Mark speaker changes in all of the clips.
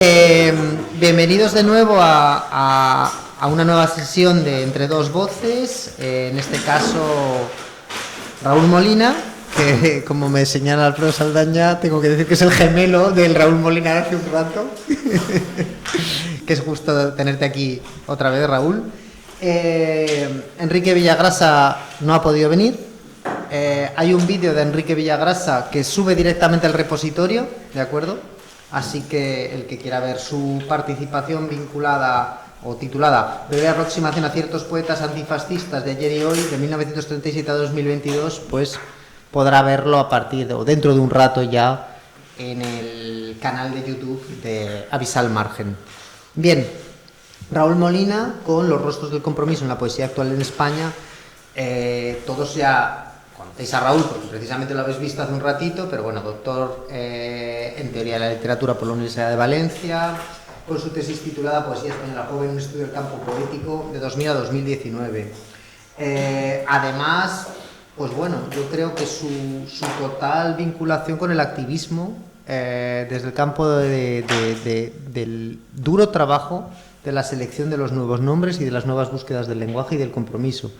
Speaker 1: Bienvenidos de nuevo a una nueva sesión de Entre Dos Voces, en este caso Raúl Molina, que como me señala Alfredo Saldaña, tengo que decir que es el gemelo del Raúl Molina de hace un rato, que es justo tenerte aquí otra vez, Raúl. Enrique Villagrasa no ha podido venir. Hay un vídeo de Enrique Villagrasa que sube directamente al repositorio, ¿de acuerdo? Así que el que quiera ver su participación vinculada o titulada Breve aproximación a ciertos poetas antifascistas de ayer y hoy, de 1937 a 2022, pues podrá verlo a partir de, o dentro de un rato ya, en el canal de YouTube de Avisal Margen. Bien, Raúl Molina con Los rostros del compromiso en la poesía actual en España. Todos ya conocéis a Raúl porque precisamente lo habéis visto hace un ratito, pero bueno, doctor en teoría de la literatura por la Universidad de Valencia, con su tesis titulada Poesía española joven, un estudio del campo poético de 2000 a 2019. Además, pues bueno, yo creo que su total vinculación con el activismo desde el campo del duro trabajo de la selección de los nuevos nombres y de las nuevas búsquedas del lenguaje y del compromiso.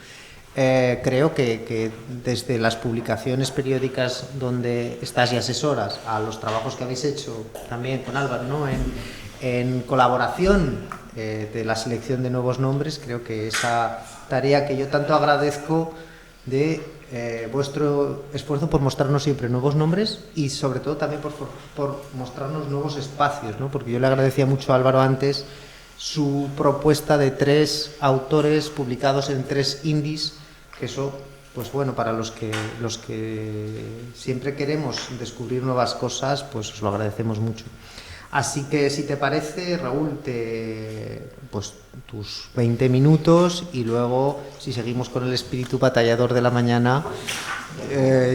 Speaker 1: Creo que desde las publicaciones periódicas donde estás y asesoras a los trabajos que habéis hecho también con Álvaro, ¿no? en colaboración de la selección de nuevos nombres, creo que esa tarea que yo tanto agradezco de vuestro esfuerzo por mostrarnos siempre nuevos nombres y sobre todo también por mostrarnos nuevos espacios, ¿no? Porque yo le agradecía mucho a Álvaro antes su propuesta de 3 autores publicados en 3 indies, que eso, pues bueno, para los que siempre queremos descubrir nuevas cosas, pues os lo agradecemos mucho. Así que si te parece, Raúl, pues tus 20 minutos y luego, si seguimos con el espíritu batallador de la mañana,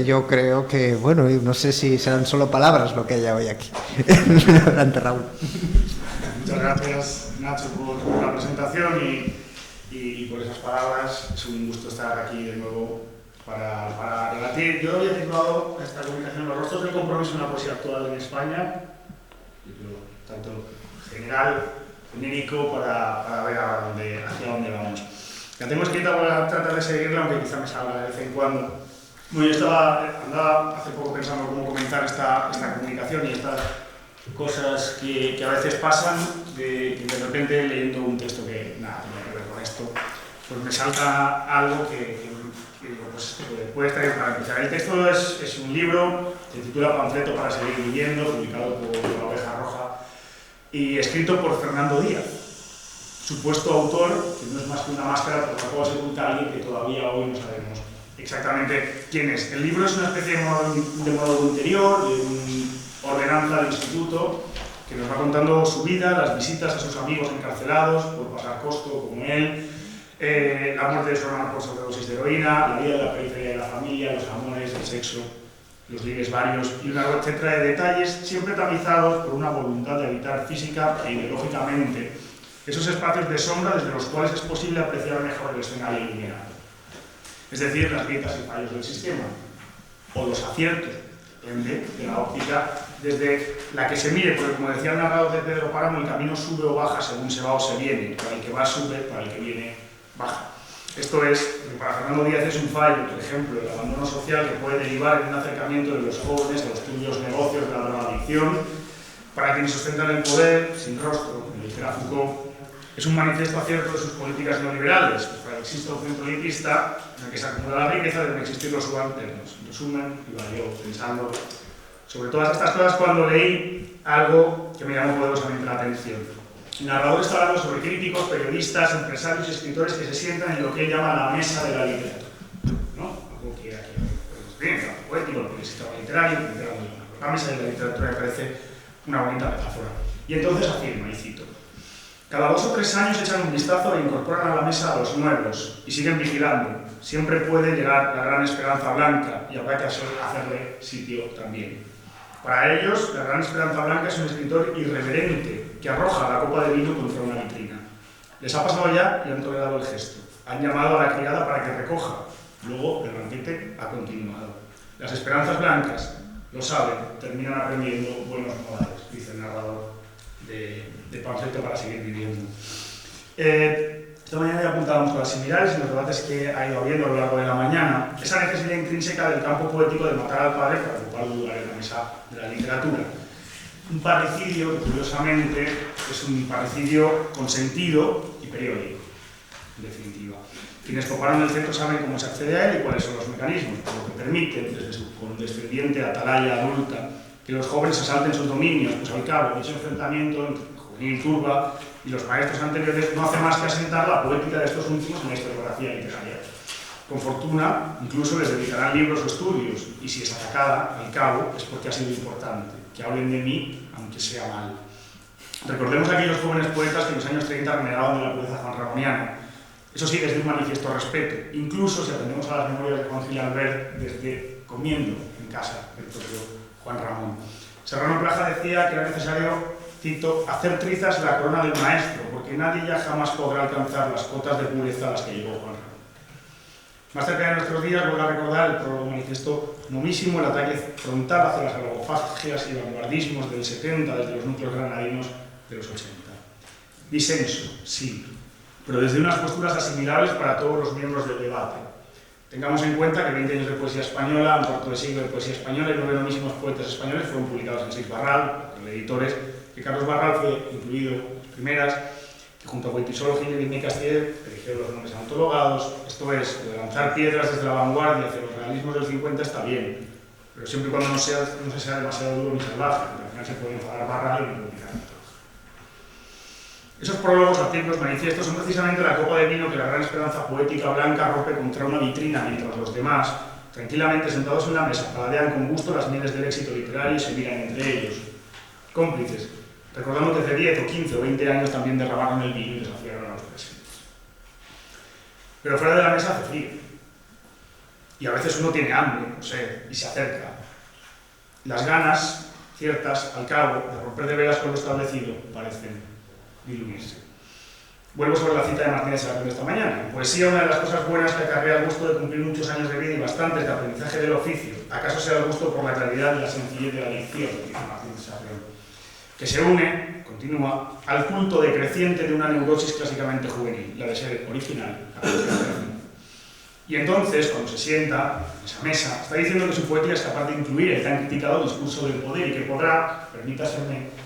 Speaker 1: yo creo que, bueno, no sé si serán solo palabras lo que haya hoy aquí. Adelante, Raúl.
Speaker 2: Muchas gracias, Nacho, por la presentación y por esas palabras. Es un gusto estar aquí de nuevo para debatir. Yo había titulado esta comunicación Los rostros del compromiso en la poesía actual en España, tanto general, genérico, para ver hacia dónde vamos. La tengo escrita para tratar de seguirla, aunque quizá me salga de vez en cuando. Bueno, yo andaba hace poco pensando cómo comenzar esta comunicación y estas cosas que a veces pasan, y de repente leyendo un texto que nada tiene que ver con esto, pues me salta algo que pues, puede estar bien para empezar. El texto es un libro, se titula Panfleto para seguir viviendo, publicado por La Oveja Roja y escrito por Fernando Díaz, supuesto autor, que no es más que una máscara por la cual se oculta alguien que todavía hoy no sabemos exactamente quién es. El libro es una especie de monólogo interior, de un ordenanza del instituto, que nos va contando su vida, las visitas a sus amigos encarcelados por pasar costo como él, la muerte de su hermana por sobredosis de heroína, la vida de la periferia de la familia, los amores, el sexo, los ligues varios y una etcétera de detalles siempre tamizados por una voluntad de habitar física e ideológicamente esos espacios de sombra desde los cuales es posible apreciar mejor el escenario iluminado. Es decir, las grietas y fallos del sistema, o los aciertos, depende de la óptica desde la que se mire, porque como decía el narrador de Pedro Páramo, el camino sube o baja según se va o se viene, para el que va sube, para el que viene baja. Esto es, para Fernando Díaz es un fallo, por ejemplo, el abandono social que puede derivar en un acercamiento de los jóvenes a los turbios negocios de la drogadicción, para quienes ostentan el poder sin rostro, como dijera Foucault, es un manifiesto acierto de sus políticas neoliberales, pues para que exista un centro elitista en el que se acumula la riqueza deben existir los subalternos. En resumen, iba yo pensando sobre todas estas cosas cuando leí algo que me llamó poderosamente la atención. El narrador está hablando sobre críticos, periodistas, empresarios y escritores que se sientan en lo que él llama la mesa de la literatura, ¿no? Algo que aquí podemos ver, el campo poético, el sistema literario, la mesa de la literatura me parece una bonita metáfora. Y entonces afirma, y cito: cada 2 o 3 años echan un vistazo e incorporan a la mesa a los nuevos y siguen vigilando. Siempre puede llegar la gran esperanza blanca y habrá que hacerle sitio también. Para ellos, la gran esperanza blanca es un escritor irreverente que arroja la copa de vino contra una vitrina. Les ha pasado ya y han tolerado el gesto. Han llamado a la criada para que recoja. Luego el banquete ha continuado. Las esperanzas blancas, lo saben, terminan aprendiendo buenos modales, dice el narrador de panfleto para seguir viviendo. Esta mañana ya apuntábamos cosas similares en los debates que ha ido habiendo a lo largo de la mañana. Esa necesidad intrínseca del campo poético de matar al padre para ocupar un lugar en la mesa de la literatura. Un parricidio que, curiosamente, es un parricidio consentido y periódico, en definitiva. Quienes toparon el centro saben cómo se accede a él y cuáles son los mecanismos, lo que permiten, desde su condescendiente atalaya adulta, que los jóvenes asalten sus dominios, pues al cabo, ese enfrentamiento entre juvenil turba y los maestros anteriores no hace más que asentar la poética de estos últimos en la historiografía literaria. Con fortuna, incluso les dedicarán libros o estudios, y si es atacada, al cabo, es porque ha sido importante, que hablen de mí, aunque sea mal. Recordemos a aquellos jóvenes poetas que en los años 30 renegaban de la pureza juanramoniana. Eso sí, desde un manifiesto respeto, incluso si atendemos a las memorias de Juan Gil Albert desde comiendo en casa del propio Juan Ramón. Serrano Plaja decía que era necesario, cito, hacer trizas la corona del maestro, porque nadie ya jamás podrá alcanzar las cotas de pureza a las que llegó Juan Ramón. Más cerca de nuestros días, vuelvo a recordar el prólogo manifiesto nomísimo, el ataque frontal hacia las algofagias y vanguardismos del 70 desde los núcleos granadinos de los 80. Disenso, sí, pero desde unas posturas asimilables para todos los miembros del debate. Tengamos en cuenta que 20 años de poesía española, un cuarto de siglo de poesía española y 9 nomísimos poetas españoles fueron publicados en Seix Barral, con editores, que Carlos Barral fue incluido en las primeras, que junto a Poetisolo, Gil y Vidal Castier eligieron los nombres antologados. Esto es, lo de lanzar piedras desde la vanguardia hacia los realismos del 50 está bien, pero siempre y cuando no se sea demasiado duro ni salvaje, porque al final se puede enfadar Barral y no publicar. Esos prólogos, artículos, manifiestos son precisamente la copa de vino que la gran esperanza poética blanca rompe contra una vitrina mientras los demás, tranquilamente sentados en la mesa, paladean con gusto las mieles del éxito literario y se miran entre ellos, cómplices, recordando que hace 10 o 15 o 20 años también derramaron el vino y desafiaron a los presentes. Pero fuera de la mesa hace frío. Y a veces uno tiene hambre, no sé, y se acerca. Las ganas, ciertas, al cabo, de romper de veras con lo establecido, parecen diluirse. Vuelvo sobre la cita de Martínez Serapio de esta mañana. En poesía, una de las cosas buenas que acarrea el gusto de cumplir muchos años de vida y bastantes de aprendizaje del oficio, acaso sea el gusto por la claridad y la sencillez de la dicción, dice Martínez Serapio, que se une, continúa, al culto decreciente de una neurosis clásicamente juvenil, la de ser original. Y entonces, cuando se sienta en esa mesa, está diciendo que su poética es capaz de incluir el tan criticado discurso del poder y que podrá, permítaseme,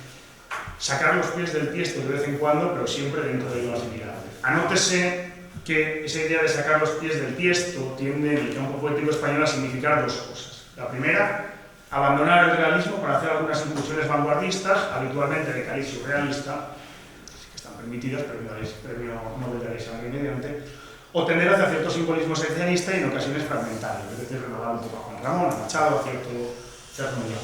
Speaker 2: sacar los pies del tiesto de vez en cuando, pero siempre dentro de lo asimilable. Anótese que esa idea de sacar los pies del tiesto tiende en el campo poético español a significar dos cosas. La primera, abandonar el realismo para hacer algunas incursiones vanguardistas, habitualmente de cariz surrealista, que están permitidas, premio Nobel de Alexandre mediante, o tender hacia cierto simbolismo esencialista y en ocasiones fragmentario, es decir, renovar un poco a Juan Ramón, a Machado, a cierto nivel.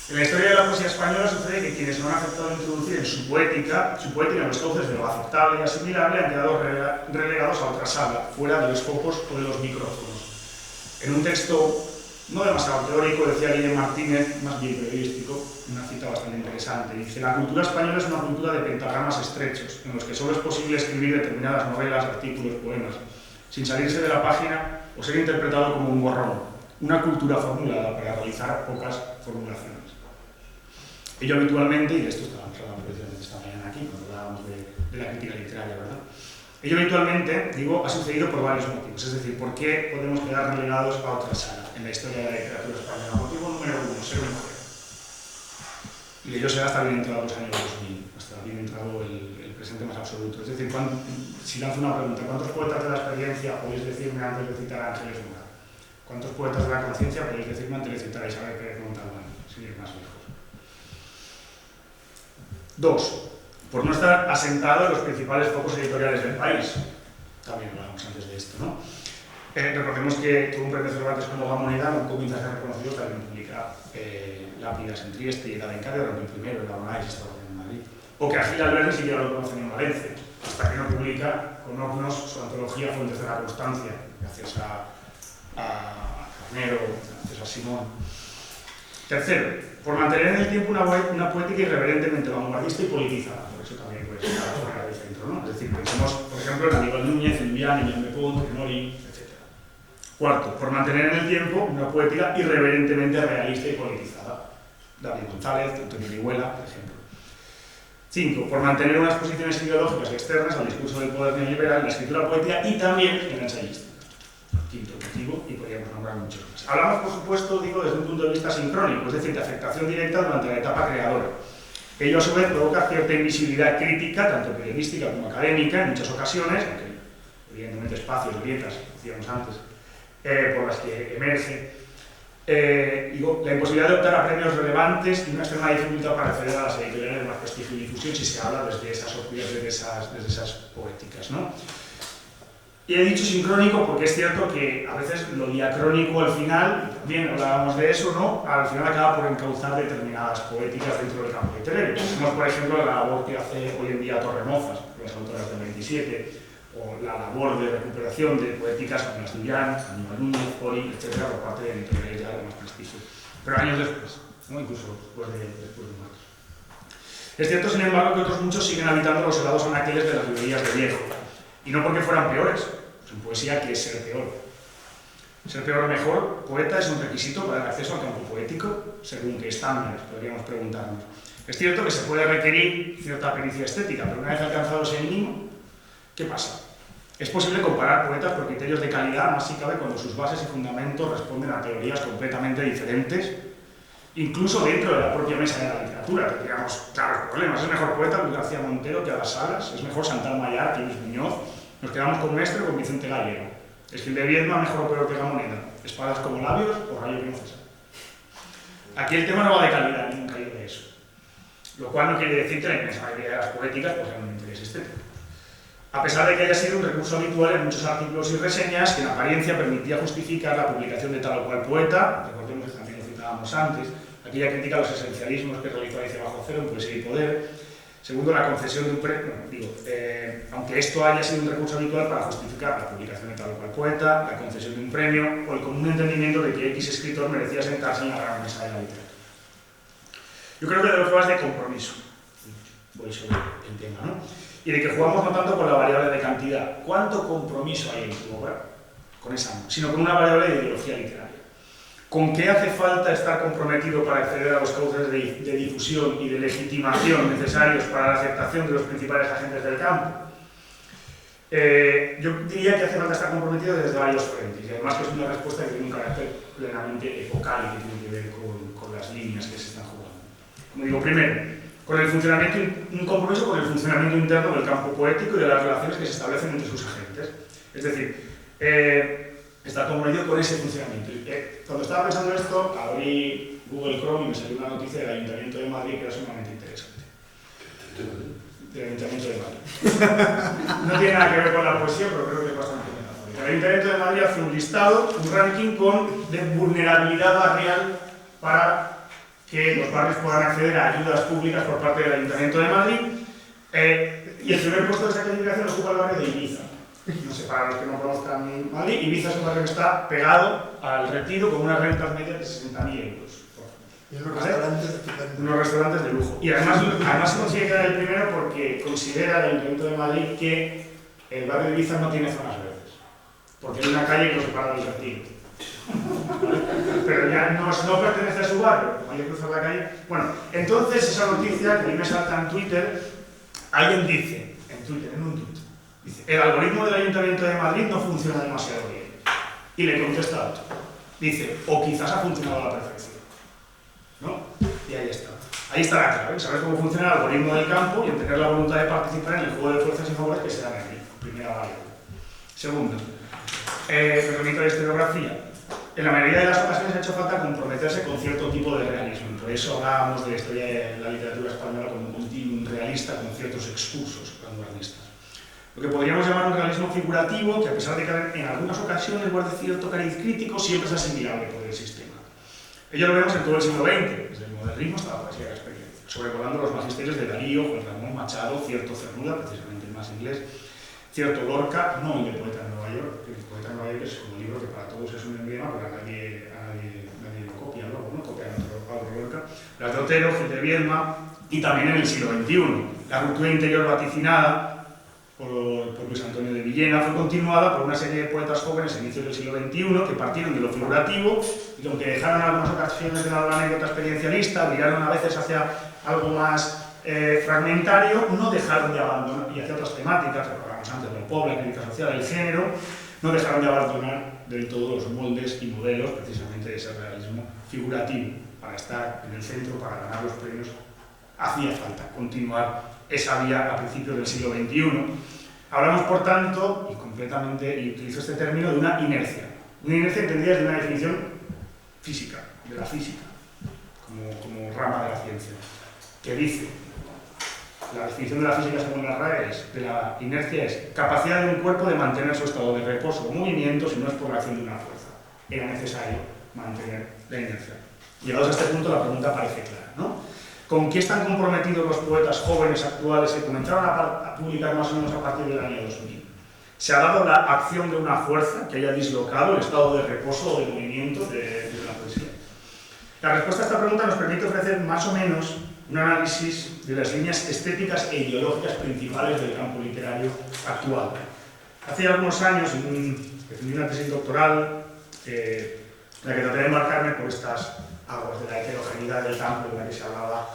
Speaker 2: En la historia de la poesía española sucede que quienes no han aceptado introducir en su poética los cauces de lo aceptable y asimilable han quedado relegados a otra sala, fuera de los focos o de los micrófonos. En un texto no demasiado teórico, decía Guillem Martínez, más bien periodístico, una cita bastante interesante. Dice: la cultura española es una cultura de pentagramas estrechos, en los que solo es posible escribir determinadas novelas, artículos, poemas, sin salirse de la página o ser interpretado como un borrón. Una cultura formulada para realizar pocas formulaciones. Ello habitualmente, y de esto estábamos hablando precisamente esta mañana aquí, cuando hablábamos de la crítica literaria, ¿verdad? Ello habitualmente, digo, ha sucedido por varios motivos. Es decir, ¿por qué podemos quedar relegados a otra sala en la historia de la literatura española? Motivo número 1, ser un mujer. Y ello será hasta bien entrado los años 2000, hasta bien entrado el presente más absoluto. Es decir, si lanzo una pregunta, ¿cuántos poetas de la experiencia podéis decirme antes de citar a Ángeles Luna? ¿Cuántos poetas de la conciencia podéis decirme antes de citar a Isabel Pérez Montalbán, sin ir más lejos? 2. Por no estar asentado en los principales focos editoriales del país. También hablábamos antes de esto, ¿no? Recordemos que tuvo un premio Cervantes como Gamoneda, un comienza a ser reconocido, también publica Lápidas en Trieste y Edad en Cádiz, ahora el primero, en la Bonais, estaba en Madrid. O que a Gil Albert ni siquiera lo conocen en Valencia, hasta que no publica con Ognos su antología Fuentes de la Constancia, gracias a Carnero, gracias a Simón. Tercero, por mantener en el tiempo una poética irreverentemente vanguardista y politizada, por eso también puede ser fuera del centro, ¿no? Es decir, pensemos, por ejemplo, en Aníbal Núñez, en Vian, en Jan de Pont, en Nori, etc. Cuarto, por mantener en el tiempo una poética irreverentemente realista y politizada. David González, Antonio Orihuela, por ejemplo. 5. Por mantener unas posiciones ideológicas externas al discurso del poder neoliberal en la escritura poética y también en la ensayística. Quinto motivo, y podríamos nombrar muchos más. Hablamos, por supuesto, digo, desde un punto de vista sincrónico, es decir, de afectación directa durante la etapa creadora. Ello, a su vez, provoca cierta invisibilidad crítica, tanto periodística como académica, en muchas ocasiones, aunque evidentemente espacios, grietas, decíamos antes, por las que emerge. Digo, la imposibilidad de optar a premios relevantes y una extrema dificultad para acceder a las editoriales de más prestigio y difusión si se habla desde esas poéticas, ¿no? Y he dicho sincrónico porque es cierto que a veces lo diacrónico al final, y también hablábamos de eso, ¿no? Al final acaba por encauzar determinadas poéticas dentro del campo literario. Tenemos, por ejemplo, la labor que hace hoy en día Torremozas, las autoras del 27, o la labor de recuperación de poéticas como las de Ullán, Aníbal Núñez, Ori, etc., por parte de editoriales ya de más prestigio. Pero años después, ¿no? Incluso después de Marx. Es cierto, sin embargo, que otros muchos siguen habitando los helados anaqueles de las librerías de viejo. Y no porque fueran peores, pues en poesía, ¿qué es ser peor? Ser peor o mejor poeta es un requisito para el acceso al campo poético, según qué estándares, podríamos preguntarnos. Es cierto que se puede requerir cierta pericia estética, pero una vez alcanzado ese mínimo, ¿qué pasa? Es posible comparar poetas por criterios de calidad, más si cabe cuando sus bases y fundamentos responden a teorías completamente diferentes, incluso dentro de la propia mesa de la literatura. Tendríamos claros problemas. ¿Es mejor poeta Luis García Montero que a las Salas? ¿Es mejor Chantal Mayar que Luis Muñoz? ¿Nos quedamos con Mestre o con Vicente Gallego? ¿Es Gil de Viedma mejor o peor que Gamoneda? ¿Espadas como labios o rayo princesa? Aquí el tema no va de calidad, nunca ha ido de eso. Lo cual no quiere decir que la inmensa mayoría de las poéticas pues, sean un interés estético. A pesar de que haya sido un recurso habitual en muchos artículos y reseñas que en apariencia permitía justificar la publicación de tal o cual poeta, recordemos que también lo citábamos antes, aquella crítica a los esencialismos que realizó Alicia Bajo Cero en Poesía y Poder. Segundo, la concesión de un premio, aunque esto haya sido un recurso habitual para justificar la publicación de tal o cual poeta, la concesión de un premio o el común entendimiento de que X escritor merecía sentarse en la gran mesa de la literatura. Yo creo que de lo que va es de compromiso. Voy sobre el tema, ¿no? Y de que jugamos no tanto con la variable de cantidad. ¿Cuánto compromiso hay en tu obra? Con esa, sino con una variable de ideología literaria. ¿Con qué hace falta estar comprometido para acceder a los cauces de difusión y de legitimación necesarios para la aceptación de los principales agentes del campo? Yo diría que hace falta estar comprometido desde varios frentes, y además que es una respuesta que tiene un carácter plenamente epocal y que tiene que ver con las líneas que se están jugando. Como digo, primero, con el funcionamiento, un compromiso con el funcionamiento interno del campo poético y de las relaciones que se establecen entre sus agentes. Es decir, estar comprometido con ese funcionamiento. Cuando estaba pensando esto, abrí Google Chrome y me salió una noticia del Ayuntamiento de Madrid que era sumamente interesante. Del Ayuntamiento de Madrid. No tiene nada que ver con la poesía, pero creo que es bastante interesante. El Ayuntamiento de Madrid hace un listado, un ranking de vulnerabilidad barrial para que los barrios puedan acceder a ayudas públicas por parte del Ayuntamiento de Madrid. Y el primer puesto de esa clasificación ocupa el barrio de Ibiza. No sé, para los que no conozcan Madrid, Ibiza es un barrio que está pegado al Retiro con unas rentas medias de 60.000 euros.
Speaker 3: Y unos restaurantes de
Speaker 2: unos restaurantes de lujo. Y además se consigue quedar el primero porque considera el Ayuntamiento de Madrid que el barrio de Ibiza no tiene zonas verdes. Porque hay una calle que lo separa del Retiro. ¿Vale? Pero ya no pertenece a su barrio, como hay que cruzar la calle. Bueno, entonces esa noticia que a mí me salta en Twitter, alguien dice, en un tuit, dice, el algoritmo del Ayuntamiento de Madrid no funciona demasiado bien. Y le contesta otro. Dice, o quizás ha funcionado a la perfección. ¿No? Y ahí está. Ahí está la clave, saber cómo funciona el algoritmo del campo y en tener la voluntad de participar en el juego de fuerzas y favores que se dan aquí. Primera variable. Segunda, me remito a la historiografía. En la mayoría de las ocasiones ha hecho falta comprometerse con cierto tipo de realismo. Por eso hablábamos de la historia de la literatura española como un continuum realista con ciertos excursos vanguardistas. Lo que podríamos llamar un realismo figurativo, que a pesar de que en algunas ocasiones guarda cierto cariz crítico, siempre es asimilable por el sistema. Ello lo vemos en todo el siglo XX, desde el modernismo hasta la poesía de la experiencia, sobrevolando los magisterios de Darío, Juan Ramón Machado, cierto Cernuda, precisamente el más inglés, cierto Lorca, no el de Poeta en Nueva York, que el Poeta en Nueva York es como un libro que para todos es un emblema, pero a nadie lo copia, ¿no? Copian a otro Lorca. Las de Otero, Gil de Viedma, y también en el siglo XXI. La ruptura interior vaticinada por Luis Antonio de Villena fue continuada por una serie de poetas jóvenes a inicios del siglo XXI que partieron de lo figurativo y que aunque dejaron algunas ocasiones de lado la anécdota experiencialista, miraron a veces hacia algo más fragmentario, no dejaron de abandonar, y hacia otras temáticas, lo hablamos antes del pueblo, la crítica social, el género, no dejaron de abandonar del todo los moldes y modelos precisamente de ese realismo figurativo, para estar en el centro, para ganar los premios. Hacía falta continuar esa vía a principios del siglo XXI. Hablamos, por tanto, y completamente, y utilizo este término, de una inercia entendida desde una definición física, de la física, como rama de la ciencia, que dice, la definición de la física según la RAE de la inercia es capacidad de un cuerpo de mantener su estado de reposo o movimiento si no es por la acción de una fuerza. Era necesario mantener la inercia. Llegados a este punto, la pregunta parece clara, ¿no? ¿Con qué están comprometidos los poetas jóvenes actuales que comenzaron a publicar más o menos a partir del año 2000? ¿Se ha dado la acción de una fuerza que haya dislocado el estado de reposo o de movimiento de la poesía? La respuesta a esta pregunta nos permite ofrecer más o menos un análisis de las líneas estéticas e ideológicas principales del campo literario actual. Hace ya algunos años, defendí una tesis doctoral en la que traté de marcarme por estas aguas de la heterogeneidad del campo de la que se hablaba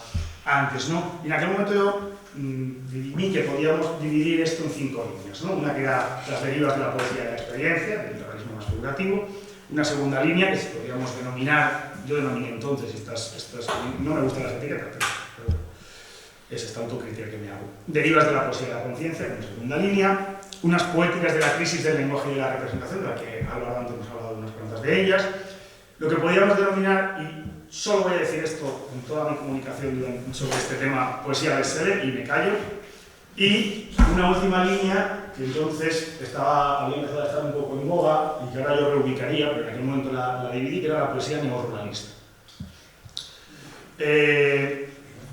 Speaker 2: antes, ¿no? Y en aquel momento yo vi que podíamos dividir esto en 5 líneas, ¿no? Una que era las derivas de la poesía de la experiencia, del realismo más figurativo; una segunda línea que podríamos denominar, yo denominé entonces, no me gustan las etiquetas, pero es esta autocrítica que me hago, derivas de la poesía de la conciencia, como segunda línea; unas poéticas de la crisis del lenguaje y de la representación, de la que Álvaro antes nos ha hablado de unas cuantas de ellas; lo que podríamos denominar, y solo voy a decir esto en toda mi comunicación sobre este tema, poesía bestseller, y me callo; y una última línea que entonces había empezado a estar un poco en boga y que ahora yo reubicaría, pero en aquel momento la dividí, que era la poesía neoruralista.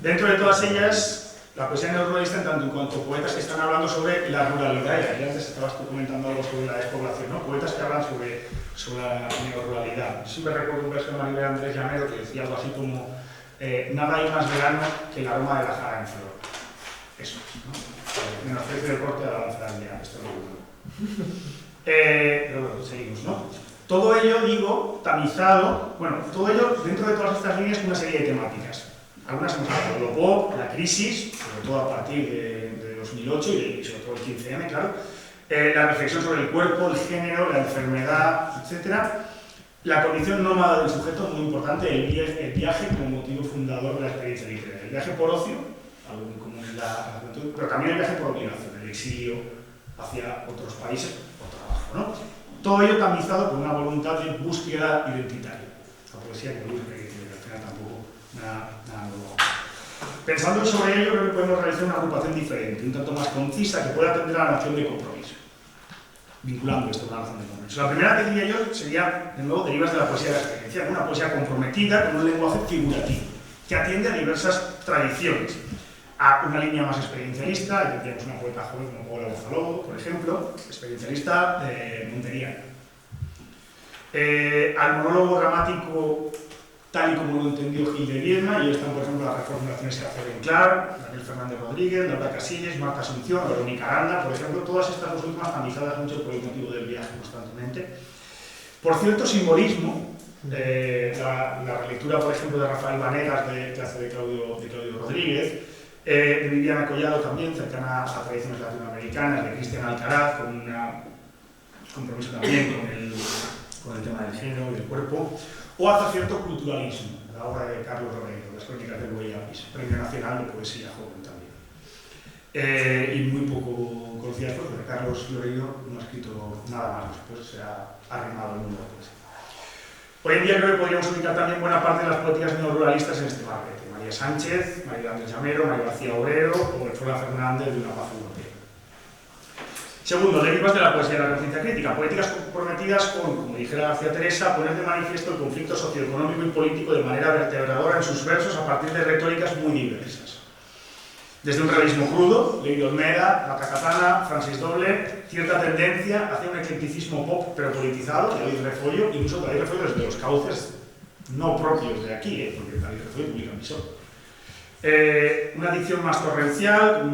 Speaker 2: Dentro de todas ellas, la poesía neoruralista en tanto en cuanto poetas que están hablando sobre la ruralidad, y aquí antes estabas tú comentando algo sobre la despoblación, ¿no? Poetas que hablan sobre la neoruralidad. Siempre recuerdo un verso de Maribel Andrés Llanero que decía algo así como nada hay más verano que el aroma de la jara en flor. Eso, ¿no? Menosprecio del corte de la lanzadilla, esto no es bueno. Pero bueno, seguimos, ¿no? Todo ello, digo, tamizado, bueno, todo ello dentro de todas estas líneas una serie de temáticas. Algunas hemos hablado de lo pop, la crisis, sobre todo a partir de 2008 y sobre todo el 15M, claro. La reflexión sobre el cuerpo, el género, la enfermedad, etc. La condición nómada del sujeto, muy importante, el viaje como motivo fundador de la experiencia literaria. El viaje por ocio, algo muy común en la juventud, pero también el viaje por obligación, el exilio hacia otros países por trabajo, ¿no? Todo ello tamizado con una voluntad de búsqueda identitaria. La poesía que busca y al final tampoco nada nuevo. Pensando sobre ello, creo que podemos realizar una agrupación diferente, un tanto más concisa, que pueda atender a la noción de compromiso, vinculando esto con la noción de compromiso. La primera que diría yo sería, de nuevo, derivas de la poesía de la experiencia, una poesía comprometida con un lenguaje figurativo, que atiende a diversas tradiciones, a una línea más experiencialista, y tendríamos una poeta joven como Paula Bozalobo, por ejemplo, experiencialista monteriana, al monólogo dramático tal y como lo entendió Gil de Viedma, y están, por ejemplo, las reformulaciones que hace Ben Clark, Daniel Fernández Rodríguez, Laura Casillas, Marta Asunción, Verónica Aranda, por ejemplo, todas estas dos últimas tamizadas mucho por el motivo del viaje constantemente. Por cierto simbolismo, la relectura, por ejemplo, de Rafael Vanegas, que hace de Claudio Rodríguez, de Viviana Collado también, cercana a tradiciones latinoamericanas, de Cristian Alcaraz, con un compromiso también con el tema del género y del cuerpo, o hasta cierto culturalismo, la obra de Carlos Romero, Las crónicas del Buey Apis, Premio Nacional de Poesía Joven también. Y muy poco conocida porque Carlos Loreiro no ha escrito nada más después, se ha arrimado al mundo de la poesía. Hoy en día creo que podríamos ubicar también buena parte de las poéticas neoruralistas en este marquete. María Sánchez, María Andrés Llamero, María García Obrero o Flora Fernández de Una Paz Europea. Segundo, derivas de la poesía de la conciencia crítica, poéticas comprometidas con, como dijera García Teresa, poner de manifiesto el conflicto socioeconómico y político de manera vertebradora en sus versos a partir de retóricas muy diversas. Desde un realismo crudo, Levi Olmeda, La Tacatana, Francis Doble, cierta tendencia hacia un eclecticismo pop pero politizado, David Refollo, incluso David Refollo desde los cauces no propios de aquí, porque David Refollo publica en Visor. Una dicción más torrencial,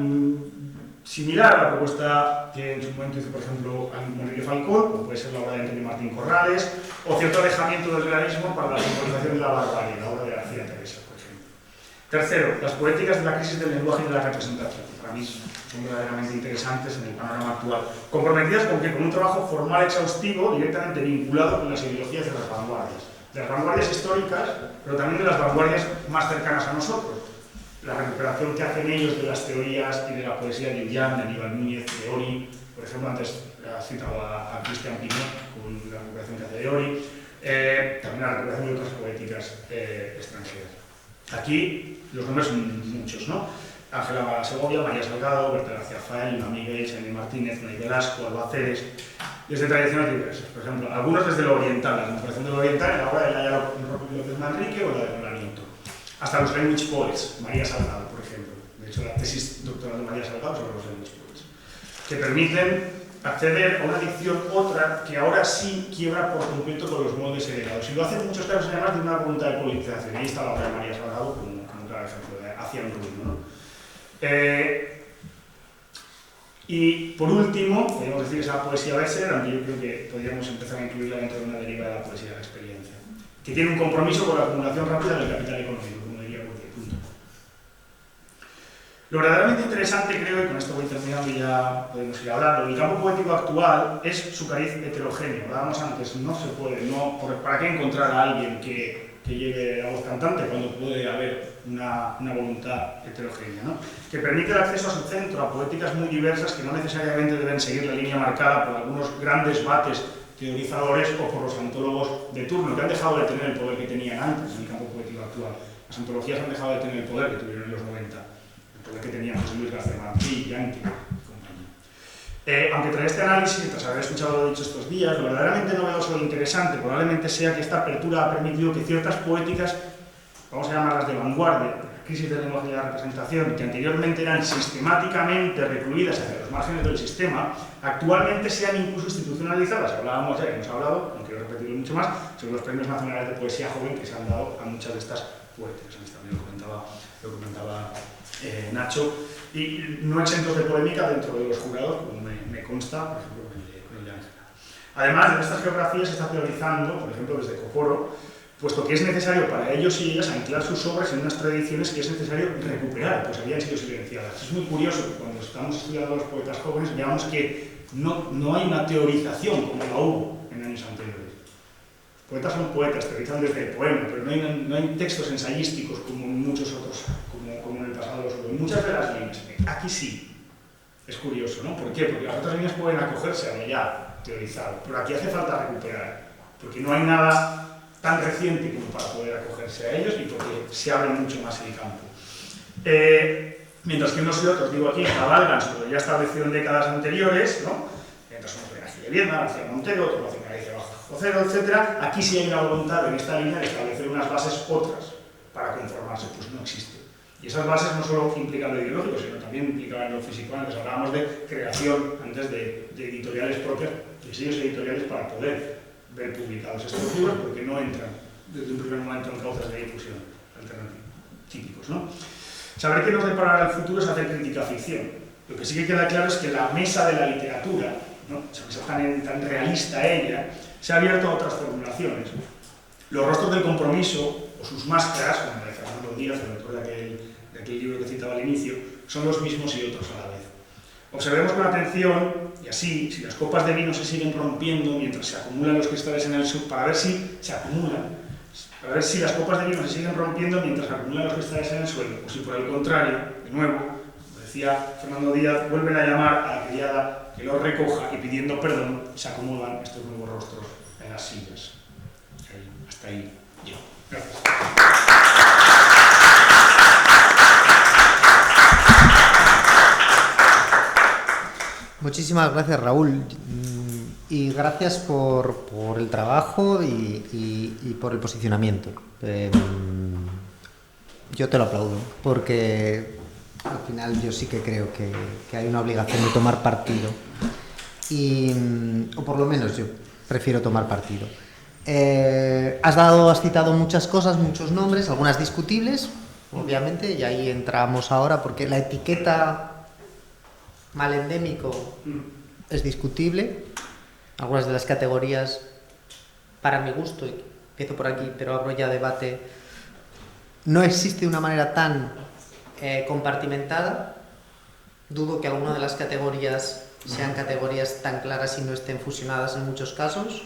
Speaker 2: similar a la propuesta que en su momento hizo, por ejemplo, Enrique Falcón, como puede ser la obra de Antonio Martín Corrales, o cierto alejamiento del realismo para la simbolización de la barbarie, la obra de García Teresa, por ejemplo. Tercero, las poéticas de la crisis del lenguaje y de la representación. Para mí son verdaderamente interesantes en el panorama actual. Comprometidas con un trabajo formal exhaustivo directamente vinculado con las ideologías de las vanguardias. De las vanguardias históricas, pero también de las vanguardias más cercanas a nosotros. La recuperación que hacen ellos de las teorías y de la poesía de Ullán, de Aníbal Núñez, de Ori. Por ejemplo, antes citado a Cristian Piñol con la recuperación que hace de Ori. También la recuperación de otras poéticas extranjeras. Aquí los nombres son muchos, ¿no? Ángela Segovia, María Salgado, Berta García Fael, Noemí Miguel, Xavier Martínez, Nay Velasco, Alba Ceres, desde tradiciones diversas. Por ejemplo, algunos desde lo oriental, la recuperación de lo oriental en la obra de Laia López Manrique o la de Lola Nieto. Hasta los language poets, María Salgado, por ejemplo. De hecho, la tesis doctoral de María Salgado sobre los language poets, que permiten acceder a una dicción otra que ahora sí quiebra por completo con los moldes heredados. Y lo hace en muchos casos además de una voluntad de politización. Ahí está la obra de María Salgado como un claro ejemplo de hacia un ruido, ¿no? Y por último, podríamos decir esa poesía bestseller, aunque yo creo que podríamos empezar a incluirla dentro de una deriva de la poesía de la experiencia, que tiene un compromiso con la acumulación rápida del capital económico, como diría Bourdieu. Punto. Lo verdaderamente interesante, creo, y con esto voy terminando y ya podemos ir hablando, el campo poético actual es su cariz heterogéneo. Hablábamos antes, no se puede, ¿para qué encontrar a alguien que lleve la voz cantante cuando puede haber una voluntad heterogénea, ¿no? Que permite el acceso a su centro a poéticas muy diversas que no necesariamente deben seguir la línea marcada por algunos grandes bates teorizadores o por los antólogos de turno, que han dejado de tener el poder que tenían antes en el campo poético actual. Las antologías han dejado de tener el poder que tuvieron en los 90, el poder que tenían José Luis García Martí, Yankee y compañía. Aunque tras este análisis, tras haber escuchado lo dicho estos días, lo verdaderamente novedoso e interesante probablemente sea que esta apertura ha permitido que ciertas poéticas, vamos a llamarlas de vanguardia, crisis del lenguaje y de la representación, que anteriormente eran sistemáticamente recluidas hacia los márgenes del sistema, actualmente sean incluso institucionalizadas. Hablábamos ya, hemos hablado, no quiero repetirlo mucho más, sobre los premios nacionales de poesía joven que se han dado a muchas de estas poetas. También lo comentaba Nacho, y no exentos de polémica dentro de los jurados, como me consta, por ejemplo, con el de Ángela. Además, en estas geografías se está teorizando, por ejemplo, desde Coporo, puesto que es necesario para ellos y ellas anclar sus obras en unas tradiciones que es necesario recuperar, pues habían sido silenciadas. Es muy curioso que cuando estamos estudiando a los poetas jóvenes veamos que no hay una teorización como la hubo en años anteriores. Poetas son poetas, teorizan desde el poema, pero no hay textos ensayísticos como en muchos otros, como en el pasado los hubo. En muchas de las líneas, aquí sí. Es curioso, ¿no? ¿Por qué? Porque las otras líneas pueden acogerse a lo ya teorizado, pero aquí hace falta recuperar, porque no hay nada tan reciente como para poder acogerse a ellos y porque se abre mucho más el campo. Mientras que unos y otros, digo aquí, cabalgan sobre lo ya establecido en décadas anteriores, ¿no? Mientras unos ven a Gil de Viedma, García Montero, otros lo hacen a Galicia Bajo Cero, etc. Aquí sí hay una voluntad en esta línea de establecer unas bases otras para conformarse, pues no existe. Y esas bases no solo implican lo ideológico, sino también implican lo físico. Antes hablábamos de creación, antes de editoriales propias, de sellos editoriales para poder ver publicados estos libros, porque no entran desde un primer momento en causas de difusión alternativos, típicos, ¿no? Saber qué nos deparará el futuro es hacer crítica ficción. Lo que sí que queda claro es que la mesa de la literatura, ¿no? Esa mesa tan realista ella, se ha abierto a otras formulaciones. Los rostros del compromiso, o sus máscaras, como la de Fernando Díaz, el autor de aquel libro que citaba al inicio, son los mismos y otros a la vez. Observemos con atención, y así, si las copas de vino se siguen rompiendo mientras se acumulan los cristales en el suelo, para ver si se acumulan, para ver si las copas de vino se siguen rompiendo mientras se acumulan los cristales en el suelo, o si por el contrario, de nuevo, como decía Fernando Díaz, vuelven a llamar a la criada que los recoja y pidiendo perdón se acomodan estos nuevos rostros en las sillas. Hasta ahí yo. Gracias.
Speaker 1: Muchísimas gracias, Raúl, y gracias por el trabajo y por el posicionamiento. Yo te lo aplaudo, porque al final yo sí que creo que hay una obligación de tomar partido, o por lo menos yo prefiero tomar partido. Has citado muchas cosas, muchos nombres, algunas discutibles, obviamente, y ahí entramos ahora, porque la etiqueta malendémico es discutible. Algunas de las categorías, para mi gusto, y empiezo por aquí, pero abro ya debate, no existe una manera tan compartimentada. Dudo que alguna de las categorías sean categorías tan claras y no estén fusionadas en muchos casos.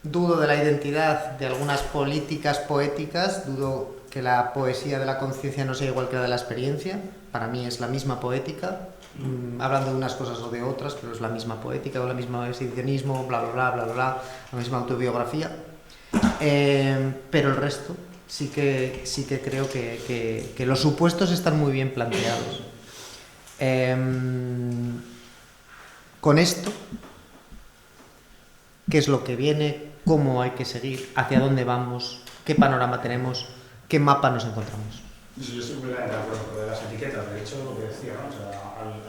Speaker 1: Dudo de la identidad de algunas políticas poéticas, dudo que la poesía de la conciencia no sea igual que la de la experiencia. Para mí es la misma poética, hablando de unas cosas o de otras, pero es la misma poética, o el mismo exhibicionismo, bla, bla, bla, bla, bla, la misma autobiografía. Pero el resto sí que creo que los supuestos están muy bien planteados. Con esto, ¿qué es lo que viene? ¿Cómo hay que seguir? ¿Hacia dónde vamos? ¿Qué panorama tenemos? ¿Qué mapa nos encontramos?
Speaker 2: Yo estoy muy de acuerdo con lo de las etiquetas, de hecho, lo que decía, ¿no? O sea,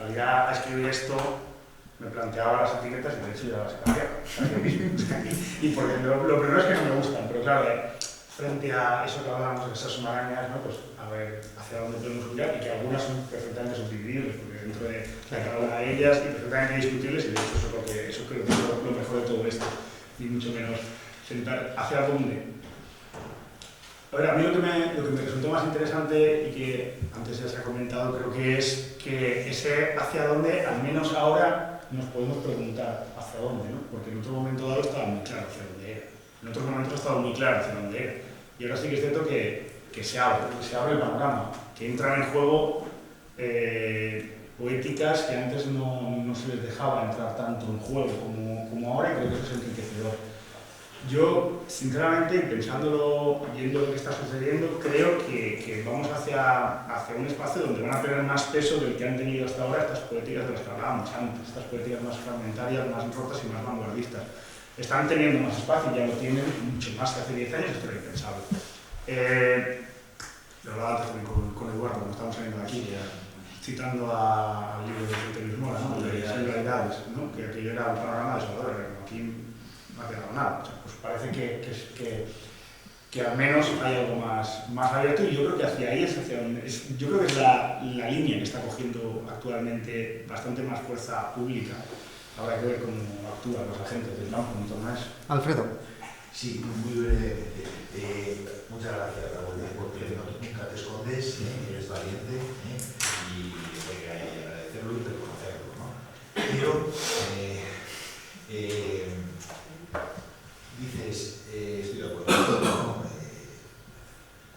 Speaker 2: al ir a escribir esto, me planteaba las etiquetas y de hecho ya las he cambiado. Y porque lo primero es que no me gustan, pero claro, frente a eso que hablábamos de esas marañas, ¿no? Pues a ver hacia dónde podemos mirar y que algunas son perfectamente subdividibles, porque dentro de cada una de ellas y perfectamente discutibles, y de hecho eso creo que es lo mejor de todo esto, ni mucho menos sentar hacia dónde. A ver, a mí lo que me resultó más interesante y que antes ya se ha comentado, creo que es que ese hacia dónde, al menos ahora, nos podemos preguntar hacia dónde, ¿no? Porque en otro momento dado estaba muy claro hacia dónde era. En otros momentos estaba muy claro hacia dónde era. Y ahora sí que es cierto que se abre el panorama, que entran en juego poéticas que antes no se les dejaba entrar tanto en juego como ahora, y creo que eso es enriquecedor. Yo, sinceramente, y pensándolo, viendo lo que está sucediendo, creo que vamos hacia un espacio donde van a tener más peso del que han tenido hasta ahora estas poéticas de las que hablábamos antes, estas poéticas más fragmentarias, más rotas y más vanguardistas. Están teniendo más espacio, ya lo tienen mucho más que hace 10 años, esto era impensable. Lo hablaba antes con Eduardo, cuando estamos saliendo de aquí, citando al libro de Peter Mora, ¿no? De Singularidades, ¿no? Que aquello era un panorama desolador, aquí no ha quedado nada. O sea, pues parece que al menos hay algo más abierto, y yo creo que hacia ahí es hacia donde yo creo que es la línea que está cogiendo actualmente bastante más fuerza pública. Habrá que ver cómo actúan los agentes del campo, mucho más.
Speaker 1: Alfredo.
Speaker 4: Sí, muy brevemente. Muchas gracias, Raúl, porque nunca te escondes, eres valiente, y hay que agradecerlo y reconocerlo, ¿no? Pero dices, estoy de acuerdo, ¿no?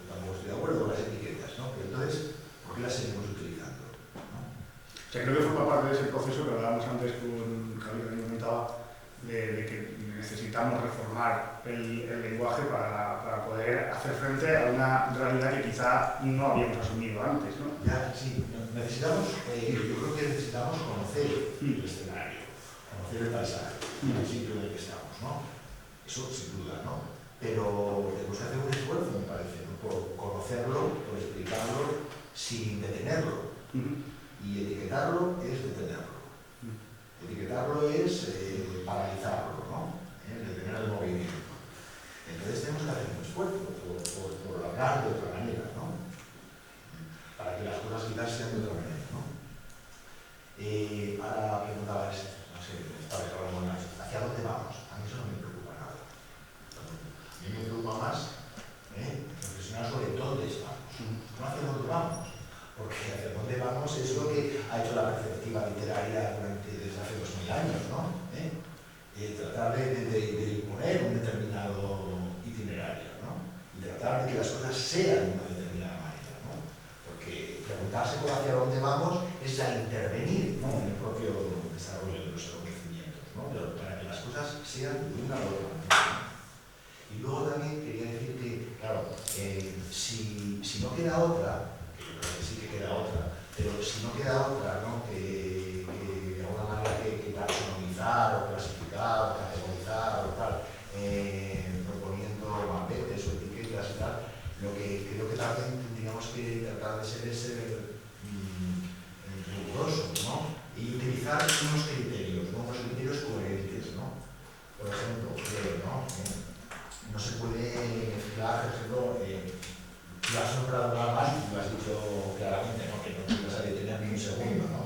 Speaker 4: Tampoco estoy de acuerdo con las etiquetas, ¿no? Pero entonces, ¿por qué las seguimos utilizando? ¿No?
Speaker 2: O sea, creo que forma parte de ese proceso que hablábamos antes con Javier, que comentaba, de que necesitamos reformar el lenguaje para poder hacer frente a una realidad que quizá no habíamos asumido antes, ¿no?
Speaker 4: Ya, sí, necesitamos, yo creo que necesitamos conocer el escenario, conocer el paisaje, el sitio en el que estamos, ¿no? Eso sin duda, ¿no? Pero tenemos que hacer un esfuerzo, me parece, ¿no? Por conocerlo, por explicarlo, sin detenerlo. Y etiquetarlo es detenerlo. Etiquetarlo es paralizarlo, ¿no? Detener el movimiento. Entonces tenemos que hacer un esfuerzo por hablar de otra manera, ¿no? Para que las cosas quizás sean de otra manera, ¿no? Ahora preguntabas, no sé, esta vez hablamos más, ¿hacia dónde vamos? A mí eso no me preocupa nada. A mí me preocupa más reflexionar sobre dónde estamos, no hacia dónde vamos. Porque hacia dónde vamos es lo que ha hecho la perspectiva literaria desde hace 2000 años, ¿no? Tratar de imponer un determinado itinerario, ¿no? Y tratar de que las cosas sean de una determinada manera, ¿no? Porque preguntarse por hacia dónde vamos es ya intervenir, ¿no? En el propio desarrollo de los acontecimientos, ¿no? Pero para que las cosas sean de una u otra manera, ¿no? Y luego también quería decir que, claro, si no queda otra, creo que sí que queda otra, pero si no queda otra, ¿no? Que de alguna manera que taxonomizar o clasificar o categorizar o tal, proponiendo mapetes o etiquetas y tal, lo que creo que también tendríamos que tratar de ser es rigurosos, ¿no? Y utilizar unos criterios, ¿no? Unos criterios coherentes, ¿no? Por ejemplo, creo, ¿no? No se puede mezclar, por ejemplo, tú has nombrado nada más y tú has dicho claramente, ¿no? Que no te vas a detener ni un segundo, ¿no?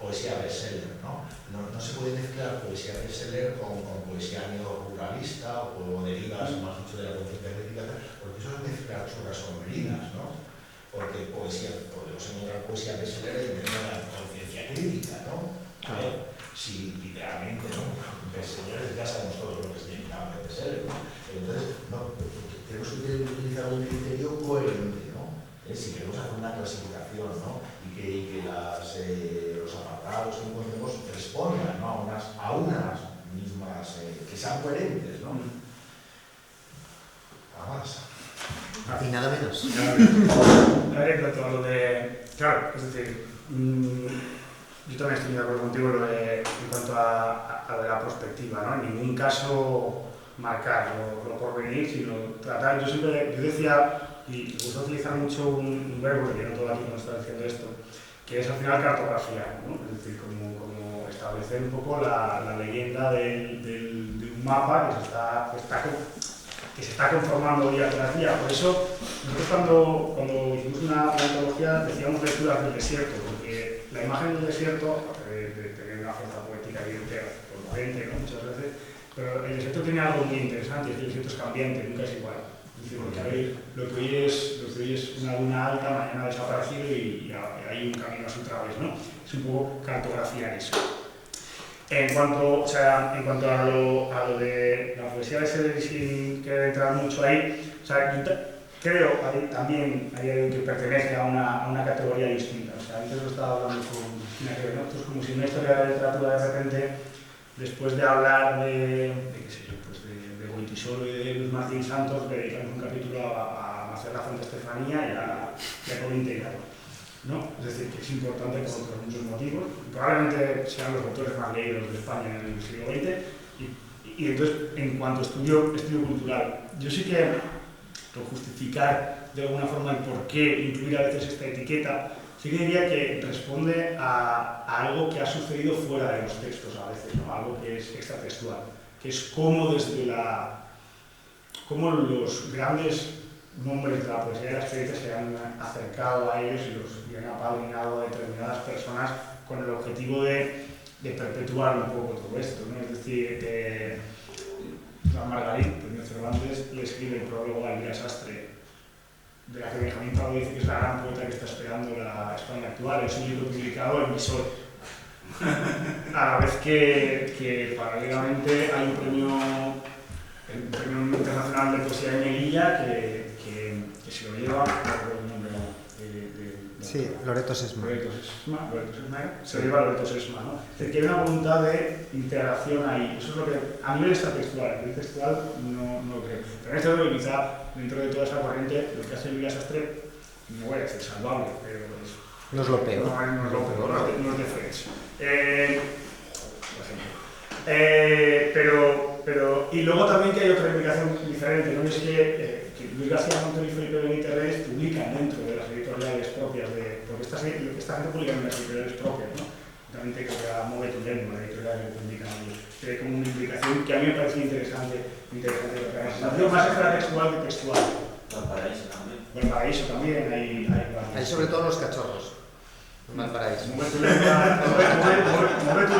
Speaker 4: Poesía bestseller, ¿no? no se puede mezclar poesía bestseller con poesía neoruralista o derivas más mucho de la conciencia crítica, porque eso es mezclar churras con merinas, ¿no? Porque poesía, podemos encontrar poesía bestseller y tener la conciencia crítica, ¿no? Si literalmente, ¿no? Bestsellers ya sabemos todos lo que significa bestseller, ¿no? Entonces, no, tenemos que utilizar un criterio coherente, ¿no? Si queremos hacer una clasificación, ¿no? Y que los apartados que encontremos respondan, ¿no? a unas mismas, que sean coherentes, ¿no? Nada más.
Speaker 1: Y nada menos.
Speaker 2: A ver, en cuanto a lo de... Claro, es decir, yo también estoy de acuerdo contigo en cuanto a lo de la perspectiva, ¿no? En ningún caso marcar lo por venir, sino tratar. Yo decía, y me gusta utilizar mucho un verbo, porque no todo aquí nos está diciendo esto, que es al final cartografía, ¿no? Es decir, como establecer un poco la leyenda de un mapa que se está conformando día tras día. Por eso, nosotros cuando hicimos una antología decíamos lecturas del desierto, porque la imagen del desierto, aparte de tener una fuerza poética evidente, potente, ¿no? Muchas veces, pero el desierto tiene algo muy interesante, es que el desierto es cambiante, nunca es igual. Es decir, porque lo que hoy es una duna alta, mañana ha desaparecido y hay un camino a su través, ¿no? Es un poco cartografiar eso. En cuanto a lo de la poesía de ser, sin querer entrar mucho ahí, o sea, yo creo que también hay alguien que pertenece a una categoría distinta. O sea, antes lo estaba hablando con Cristina, que ¿no? Esto es como si una historia de la literatura de repente, después de hablar de qué sé yo, pues de Goytisolo y de Luis Martín Santos, le dedicamos un capítulo a Marcel Lafont Estefanía y a Colin Taylor. ¿No? Es decir, que es importante por muchos motivos. Probablemente sean los autores más leídos de España en el siglo XX. Y entonces, en cuanto a estudio cultural, yo sí que, por justificar de alguna forma el por qué incluir a veces esta etiqueta, sí que diría que responde a algo que ha sucedido fuera de los textos a veces, ¿no? Algo que es extratextual, que es cómo cómo los grandes nombres de la poesía de la experiencia se han acercado a ellos y han apadrinado a determinadas personas con el objetivo de perpetuar un poco todo esto, ¿no? Es decir, Margarit, premio Cervantes, le escribe el prólogo a Elvira Sastre, de la que Benjamín Prado dice que es la gran poeta que está esperando la España actual, es un libro publicado en Visor. A la vez que paralelamente hay un premio internacional de poesía de Melilla que se lo lleva, no recuerdo el nombre
Speaker 1: sí, Loreto Sesma.
Speaker 2: Se lo lleva Loreto Sesma, ¿no? Es decir, que hay una voluntad de integración ahí. Eso es lo que, a nivel extratextual, a nivel textual no lo creo. Pero en este momento, quizá, dentro de toda esa corriente, lo que hace Elvira Sastre, no voy a decir salvable, pero
Speaker 1: no es lo peor.
Speaker 2: No es lo peor, no es de French. Por ejemplo. Y luego también que hay otra implicación diferente, ¿no? Es que Luis García Montero y Felipe Benítez Reyes publican dentro de las editoriales propias, porque esta gente publica en las editoriales propias, ¿no? También te creo que a Move tu Lengua, la editorial que publican ellos. Tiene como una implicación que a mí me parece interesante más extratextual que textual.
Speaker 5: Valparaíso también.
Speaker 2: Valparaíso también,
Speaker 1: hay sobre todo los cachorros. Valparaíso.
Speaker 2: Move tu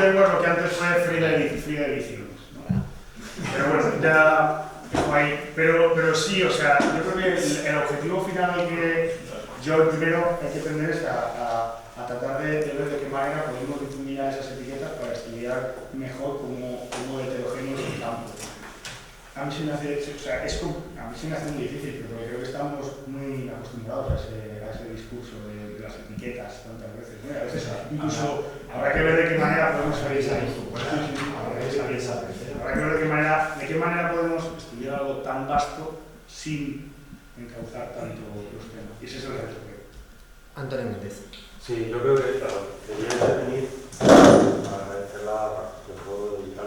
Speaker 2: lengua es lo que antes fue Frida Ediciones, ¿no? Pero bueno, ya ahí. Pero sí, o sea, yo creo que el objetivo final que yo primero hay que tender es a tratar de ver de qué manera podemos difuminar esas etiquetas para estudiar mejor cómo heterogéneo es el campo. A mí se me hace, o sea, a mí se me hace muy difícil, porque creo que estamos muy acostumbrados a ese discurso de las etiquetas tantas veces, ¿no? A veces incluso habrá que ver de qué manera podemos salir ahí. Habrá que ver de qué manera podemos estudiar algo tan vasto sin encauzar tanto los temas. Y ese es el reto.
Speaker 1: Antonio Méndez.
Speaker 6: Sí, yo creo que quería intervenir para agradecer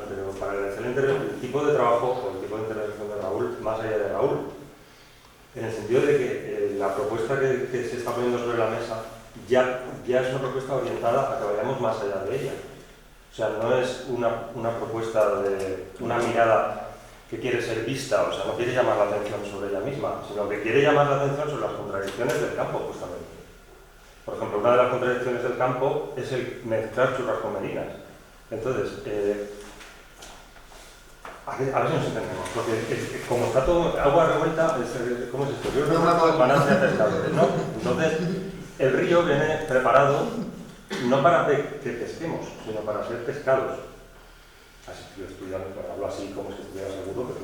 Speaker 6: pero para agradecer el tipo de trabajo o el tipo de intervención de Raúl, más allá de Raúl, en el sentido de que la propuesta que se está poniendo sobre la mesa ya es una propuesta orientada a que vayamos más allá de ella. O sea, no es una propuesta de una mirada que quiere ser vista, o sea, no quiere llamar la atención sobre ella misma, sino que quiere llamar la atención sobre las contradicciones del campo, justamente. Por ejemplo, una de las contradicciones del campo es el mezclar churras con merinas. Entonces, a ver si nos entendemos, porque como está todo agua revuelta, ¿cómo es esto? Yo creo que es ganancia de pescadores, ¿no? Entonces, el río viene preparado no para que pesquemos, sino para ser pescados. Así que yo estudiando, hablo así como si estuviera seguro,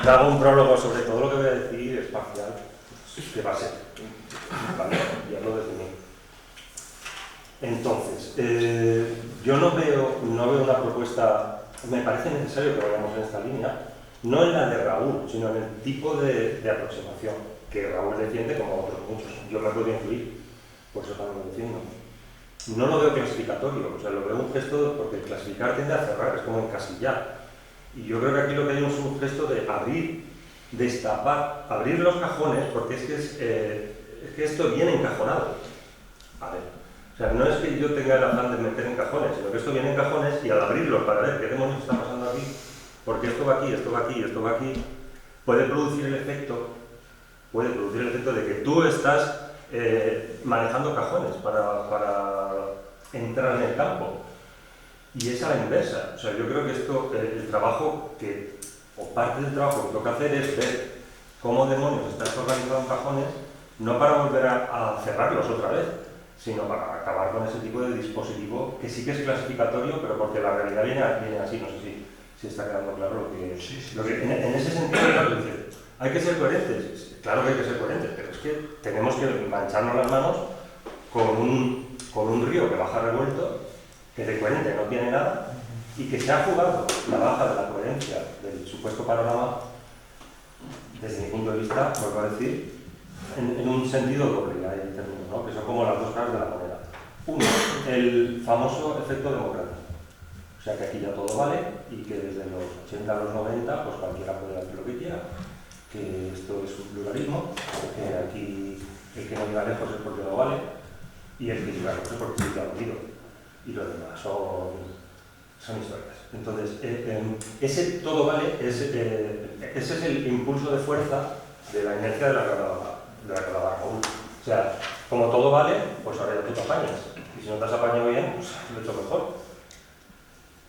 Speaker 6: que hago un prólogo sobre todo lo que voy a decir, es parcial, que va a ser. Vale, ya lo definí. Entonces, yo no veo una propuesta. Me parece necesario que vayamos en esta línea, no en la de Raúl, sino en el tipo de aproximación que Raúl defiende como otros muchos. Yo me puedo incluir, por eso también lo defiendo. No lo veo clasificatorio, o sea, lo veo un gesto, porque el clasificar tiende a cerrar, es como encasillar. Y yo creo que aquí lo que hay es un gesto de abrir, destapar, abrir los cajones, porque es que esto viene encajonado. A ver. O sea, no es que yo tenga el afán de meter en cajones, sino que esto viene en cajones y al abrirlos para ver qué demonios está pasando aquí, porque esto va aquí, esto va aquí, esto va aquí, puede producir el efecto de que tú estás manejando cajones para entrar en el campo. Y es a la inversa. O sea, yo creo que esto, el trabajo o parte del trabajo que toca hacer es ver cómo demonios estás organizado en cajones, no para volver a cerrarlos otra vez, sino para acabar con ese tipo de dispositivo que sí que es clasificatorio, pero porque la realidad viene así, no sé si está quedando claro lo que en ese sentido hay que ser coherentes, claro que hay que ser coherentes, pero es que tenemos que mancharnos las manos con un río que baja revuelto, que de coherente no tiene nada, y que se ha jugado la baja de la coherencia del supuesto panorama, desde mi punto de vista, vuelvo a decir, en un sentido doble, hay términos, ¿no? Que son como las dos caras de la moneda. Uno, el famoso efecto democrático. O sea, que aquí ya todo vale y que desde los 80 a los 90 pues cualquiera puede hacer lo que quiera, que esto es un pluralismo, que aquí el que no llega lejos es porque no vale y el que llega lejos es porque sí que ha valido. Y lo demás son historias. Entonces, ese todo vale, ese es el impulso de fuerza de la inercia de la calavera. O sea, como todo vale, pues ahora ya tú te apañas. Y si no te has apañado bien, pues lo he hecho mejor.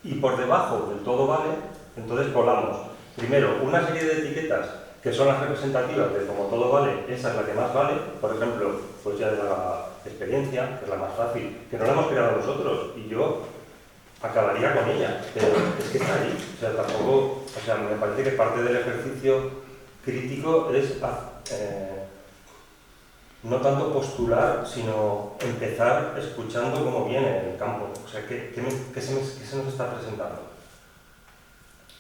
Speaker 6: Y por debajo del todo vale, entonces volamos. Primero, una serie de etiquetas que son las representativas de como todo vale, esa es la que más vale. Por ejemplo, pues ya de la experiencia, que es la más fácil, que no la hemos creado nosotros, y yo acabaría con ella, pero es que está ahí. O sea, tampoco, o sea, me parece que parte del ejercicio crítico es no tanto postular, sino empezar escuchando cómo viene el campo. O sea, ¿qué se nos está presentando?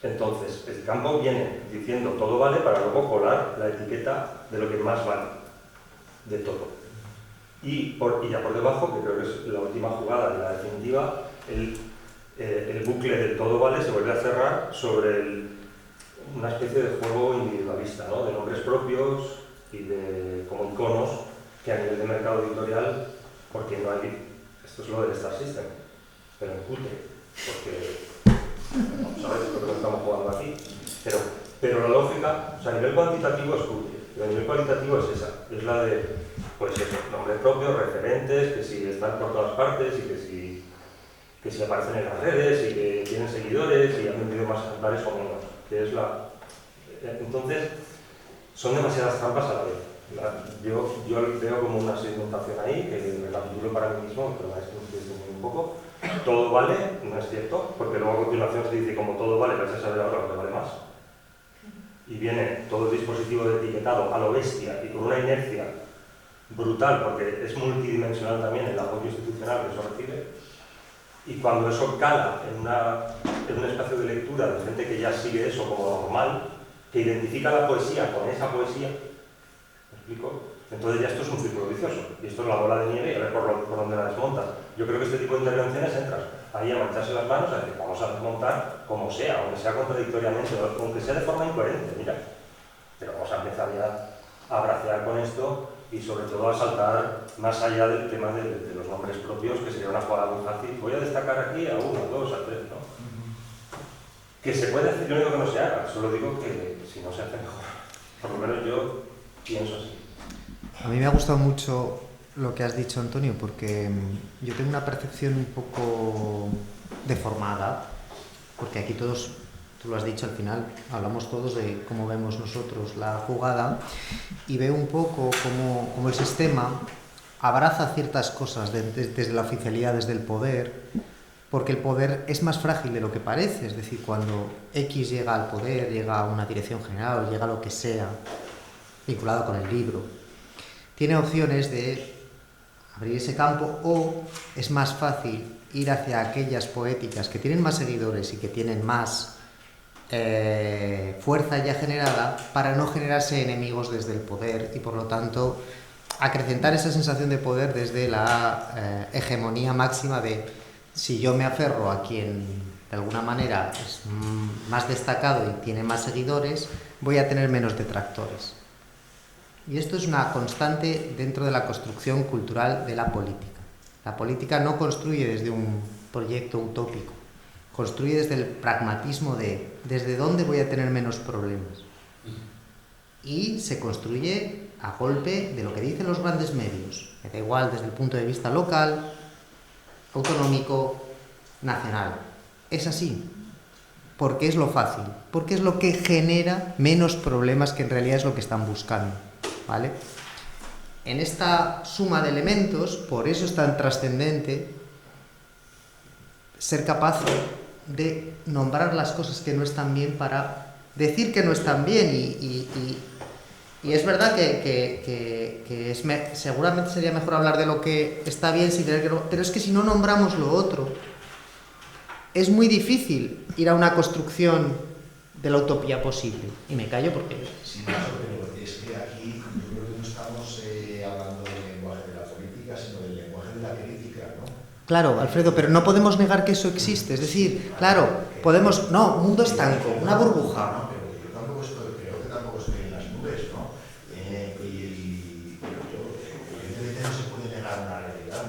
Speaker 6: Entonces, el campo viene diciendo todo vale para luego colar la etiqueta de lo que más vale, de todo. Y ya por debajo, que creo que es la última jugada y la definitiva, el bucle del todo vale se vuelve a cerrar sobre una especie de juego individualista, ¿no? De nombres propios y como iconos que a nivel de mercado editorial, porque no hay, esto es lo del Star System, pero en Qt, porque no sabes lo que estamos jugando aquí, pero la lógica, o sea, a nivel cuantitativo es Qt, pero a nivel cualitativo es esa, es la de, pues eso, nombres propios, referentes, que si están por todas partes y que si aparecen en las redes y que tienen seguidores y han vendido más ejemplares o menos, que es la... Entonces, son demasiadas trampas a la vez. Yo veo como una segmentación ahí, que recapitulo para mí mismo, pero es que me estoy entendiendo un poco. Todo vale, no es cierto, porque luego a continuación se dice como todo vale, vais a saber ahora lo que vale más. Y viene todo el dispositivo de etiquetado a lo bestia y con una inercia brutal, porque es multidimensional también el apoyo institucional que eso recibe. Y cuando eso cala en un espacio de lectura de gente que ya sigue eso como normal, que identifica la poesía con esa poesía, ¿me explico? Entonces ya esto es un círculo vicioso, y esto es la bola de nieve y a ver por dónde la desmontas. Yo creo que este tipo de intervenciones entran ahí a mancharse las manos, a decir, vamos a desmontar como sea, aunque sea contradictoriamente, aunque sea de forma incoherente, mira. Pero vamos a empezar ya a bracear con esto y sobre todo a saltar más allá del tema de los nombres propios, que sería una jugada muy fácil. Voy a destacar aquí a 1, a 2, a 3, ¿no? Que se puede hacer, yo no digo que no se haga, solo digo que si no se hace mejor. Por lo menos yo pienso así.
Speaker 1: A mí me ha gustado mucho lo que has dicho, Antonio, porque yo tengo una percepción un poco deformada, porque aquí todos, tú lo has dicho al final, hablamos todos de cómo vemos nosotros la jugada, y veo un poco cómo el sistema abraza ciertas cosas desde la oficialidad, desde el poder, porque el poder es más frágil de lo que parece. Es decir, cuando X llega al poder, llega a una dirección general, llega a lo que sea, vinculado con el libro, tiene opciones de abrir ese campo, o es más fácil ir hacia aquellas poéticas que tienen más seguidores y que tienen más fuerza ya generada, para no generarse enemigos desde el poder y por lo tanto acrecentar esa sensación de poder desde la hegemonía máxima de, si yo me aferro a quien de alguna manera es más destacado y tiene más seguidores, voy a tener menos detractores. Y esto es una constante dentro de la construcción cultural de la política. La política no construye desde un proyecto utópico, construye desde el pragmatismo de desde dónde voy a tener menos problemas. Y se construye a golpe de lo que dicen los grandes medios, me da igual desde el punto de vista local, autonómico, nacional. Es así, porque es lo fácil, porque es lo que genera menos problemas, que en realidad es lo que están buscando, ¿vale? En esta suma de elementos, por eso es tan trascendente ser capaz de nombrar las cosas que no están bien para decir que no están bien, y es verdad que seguramente sería mejor hablar de lo que está bien sin tener que... Pero es que si no nombramos lo otro, es muy difícil ir a una construcción de la utopía posible. Y me callo porque...
Speaker 4: Sí, claro, pero es que aquí yo creo que no estamos hablando del lenguaje de la política, sino del lenguaje de la crítica, ¿no?
Speaker 1: Claro, Alfredo, pero no podemos negar que eso existe. Es decir, claro, podemos... No, mundo estanco, una burbuja.
Speaker 4: No, pero yo tampoco creo que tampoco estoy en las nubes, ¿no? Pero evidentemente no se puede negar una realidad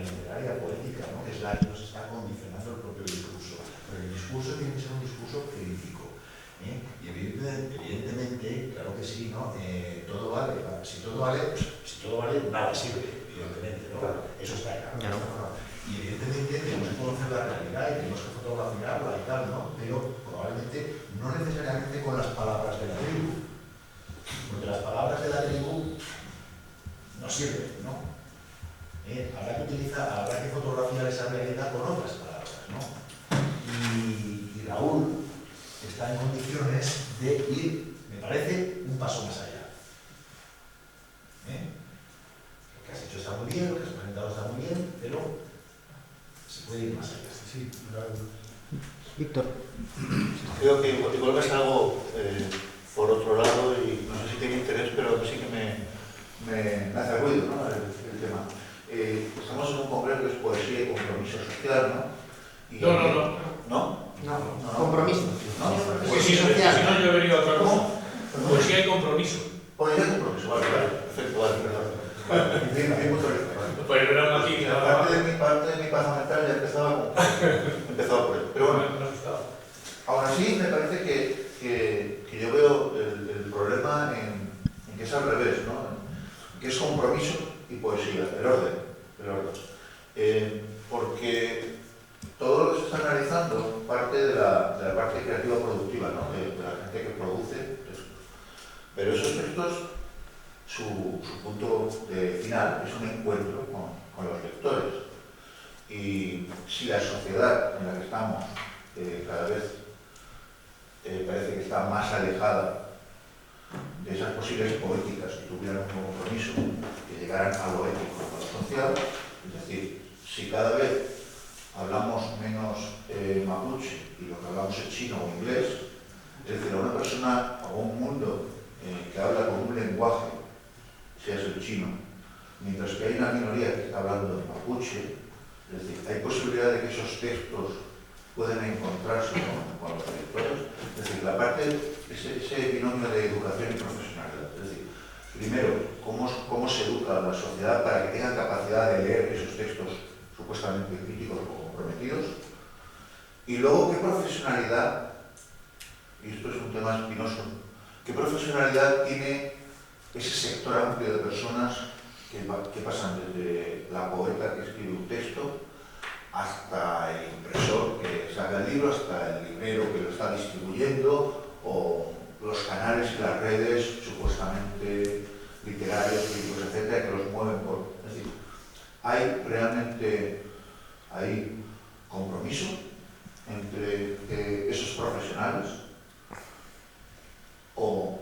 Speaker 4: literaria, política, ¿no? Que es la que nos está condicionando el propio discurso. Pero el discurso tiene que ser un discurso crítico. Y evidentemente, claro que sí, ¿no? Todo vale. Si todo vale, nada sirve, evidentemente, ¿no? Eso está claro. ¿No? Y evidentemente tenemos que conocer la realidad y tenemos que fotografiarla y tal, ¿no? Pero probablemente no necesariamente con las palabras de la tribu, porque las palabras de la tribu no sirven, ¿no? Habrá que fotografiar esa realidad con otras palabras, ¿no? Y Raúl está en condiciones de ir, me parece, un paso más allá. Lo que has hecho está muy bien, lo que has presentado está muy bien, pero se puede ir más allá.
Speaker 3: Sí, claro.
Speaker 1: Víctor.
Speaker 5: Creo que igual es algo por otro lado, y no sé si tiene interés, pero sí que me hace ruido, ¿no? el tema. Estamos en un congreso que es poesía y compromiso social, ¿no? Y
Speaker 2: No.
Speaker 5: ¿No?
Speaker 1: Compromiso.
Speaker 5: ¿No?
Speaker 2: Poesía social. Si no, yo he venido a otra cosa. Poesía y compromiso.
Speaker 5: Poesía y compromiso, vale, perfecto, vale, perdón. Bien punto de vista.
Speaker 2: Pues el verano aquí...
Speaker 5: Parte de mi paso mental ya empezaba por él. Pero bueno, aún así me parece que yo veo el problema en que es al revés, ¿no? Que es compromiso y poesía, el orden. Porque todo lo que se está analizando parte de la parte creativa productiva, ¿no? De la gente que produce textos. Pero esos textos, su punto final es un encuentro con los lectores. Y si la sociedad en la que estamos cada vez parece que está más alejada de esas posibles políticas que tuvieran un compromiso, que llegaran a lo ético, a lo social, es decir, si cada vez hablamos menos mapuche y lo que hablamos es chino o inglés, es decir, a una persona o un mundo que habla con un lenguaje, sea el chino, mientras que hay una minoría que está hablando de mapuche, es decir, hay posibilidad de que esos textos puedan encontrarse con los lectores. Es decir, la parte, ese binomio de educación y profesionalidad. Es decir, primero, cómo se educa a la sociedad para que tenga capacidad de leer esos textos supuestamente críticos o comprometidos. Y luego, qué profesionalidad, y esto es un tema espinoso, qué profesionalidad tiene ese sector amplio de personas que pasan desde la poeta que escribe un texto hasta el impresor que saca el libro, hasta el librero que lo está distribuyendo, o los canales y las redes supuestamente literarios, críticos, etcétera, que los mueven por... Es decir, hay realmente compromiso entre esos profesionales, o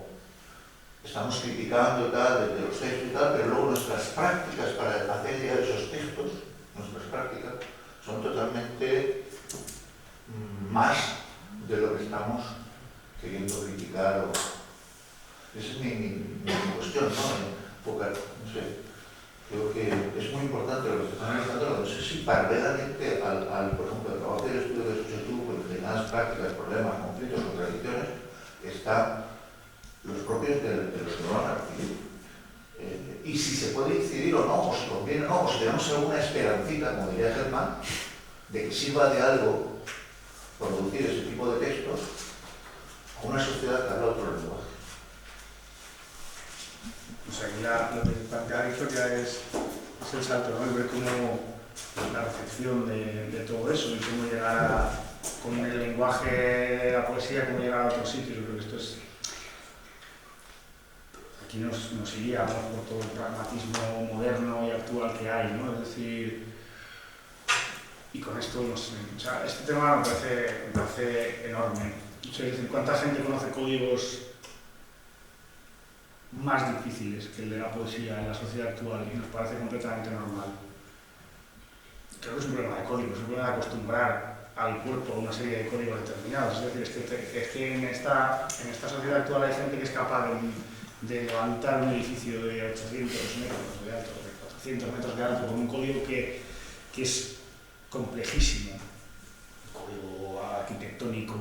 Speaker 5: estamos criticando tal desde los textos y tal, pero luego nuestras prácticas para hacer llegar esos textos, nuestras prácticas, son totalmente más de lo que estamos queriendo criticar. Esa es mi cuestión, ¿no? No sé, creo que es muy importante lo que se está analizando. No sé si paralelamente al, por ejemplo, el trabajo del estudio de sociedad con determinadas prácticas, problemas, conflictos, contradicciones, están los propios de los que lo van a recibir. Y si se puede incidir o no, o si conviene o no, o si tenemos alguna esperancita, como diría Germán, de que sirva de algo producir ese tipo de textos a una sociedad que habla otro lenguaje.
Speaker 2: Pues aquí lo que plantea Victoria es el salto, ¿no? Y ver cómo la recepción de todo eso y cómo llegar con el lenguaje de la poesía, cómo llegar a otros sitios. Yo creo que esto es... Aquí nos iríamos por todo el pragmatismo moderno y actual que hay, ¿no? Es decir, y con esto, o sea, este tema me parece enorme. O sea, es decir, ¿cuánta gente conoce códigos más difíciles que el de la poesía en la sociedad actual y nos parece completamente normal? Creo que es un problema de códigos, es un problema de acostumbrar al cuerpo a una serie de códigos determinados. Es decir, es que en esta sociedad actual hay gente que es capaz de levantar un edificio de 800 metros de alto, de 400 metros de alto, con un código que es complejísimo, un código arquitectónico,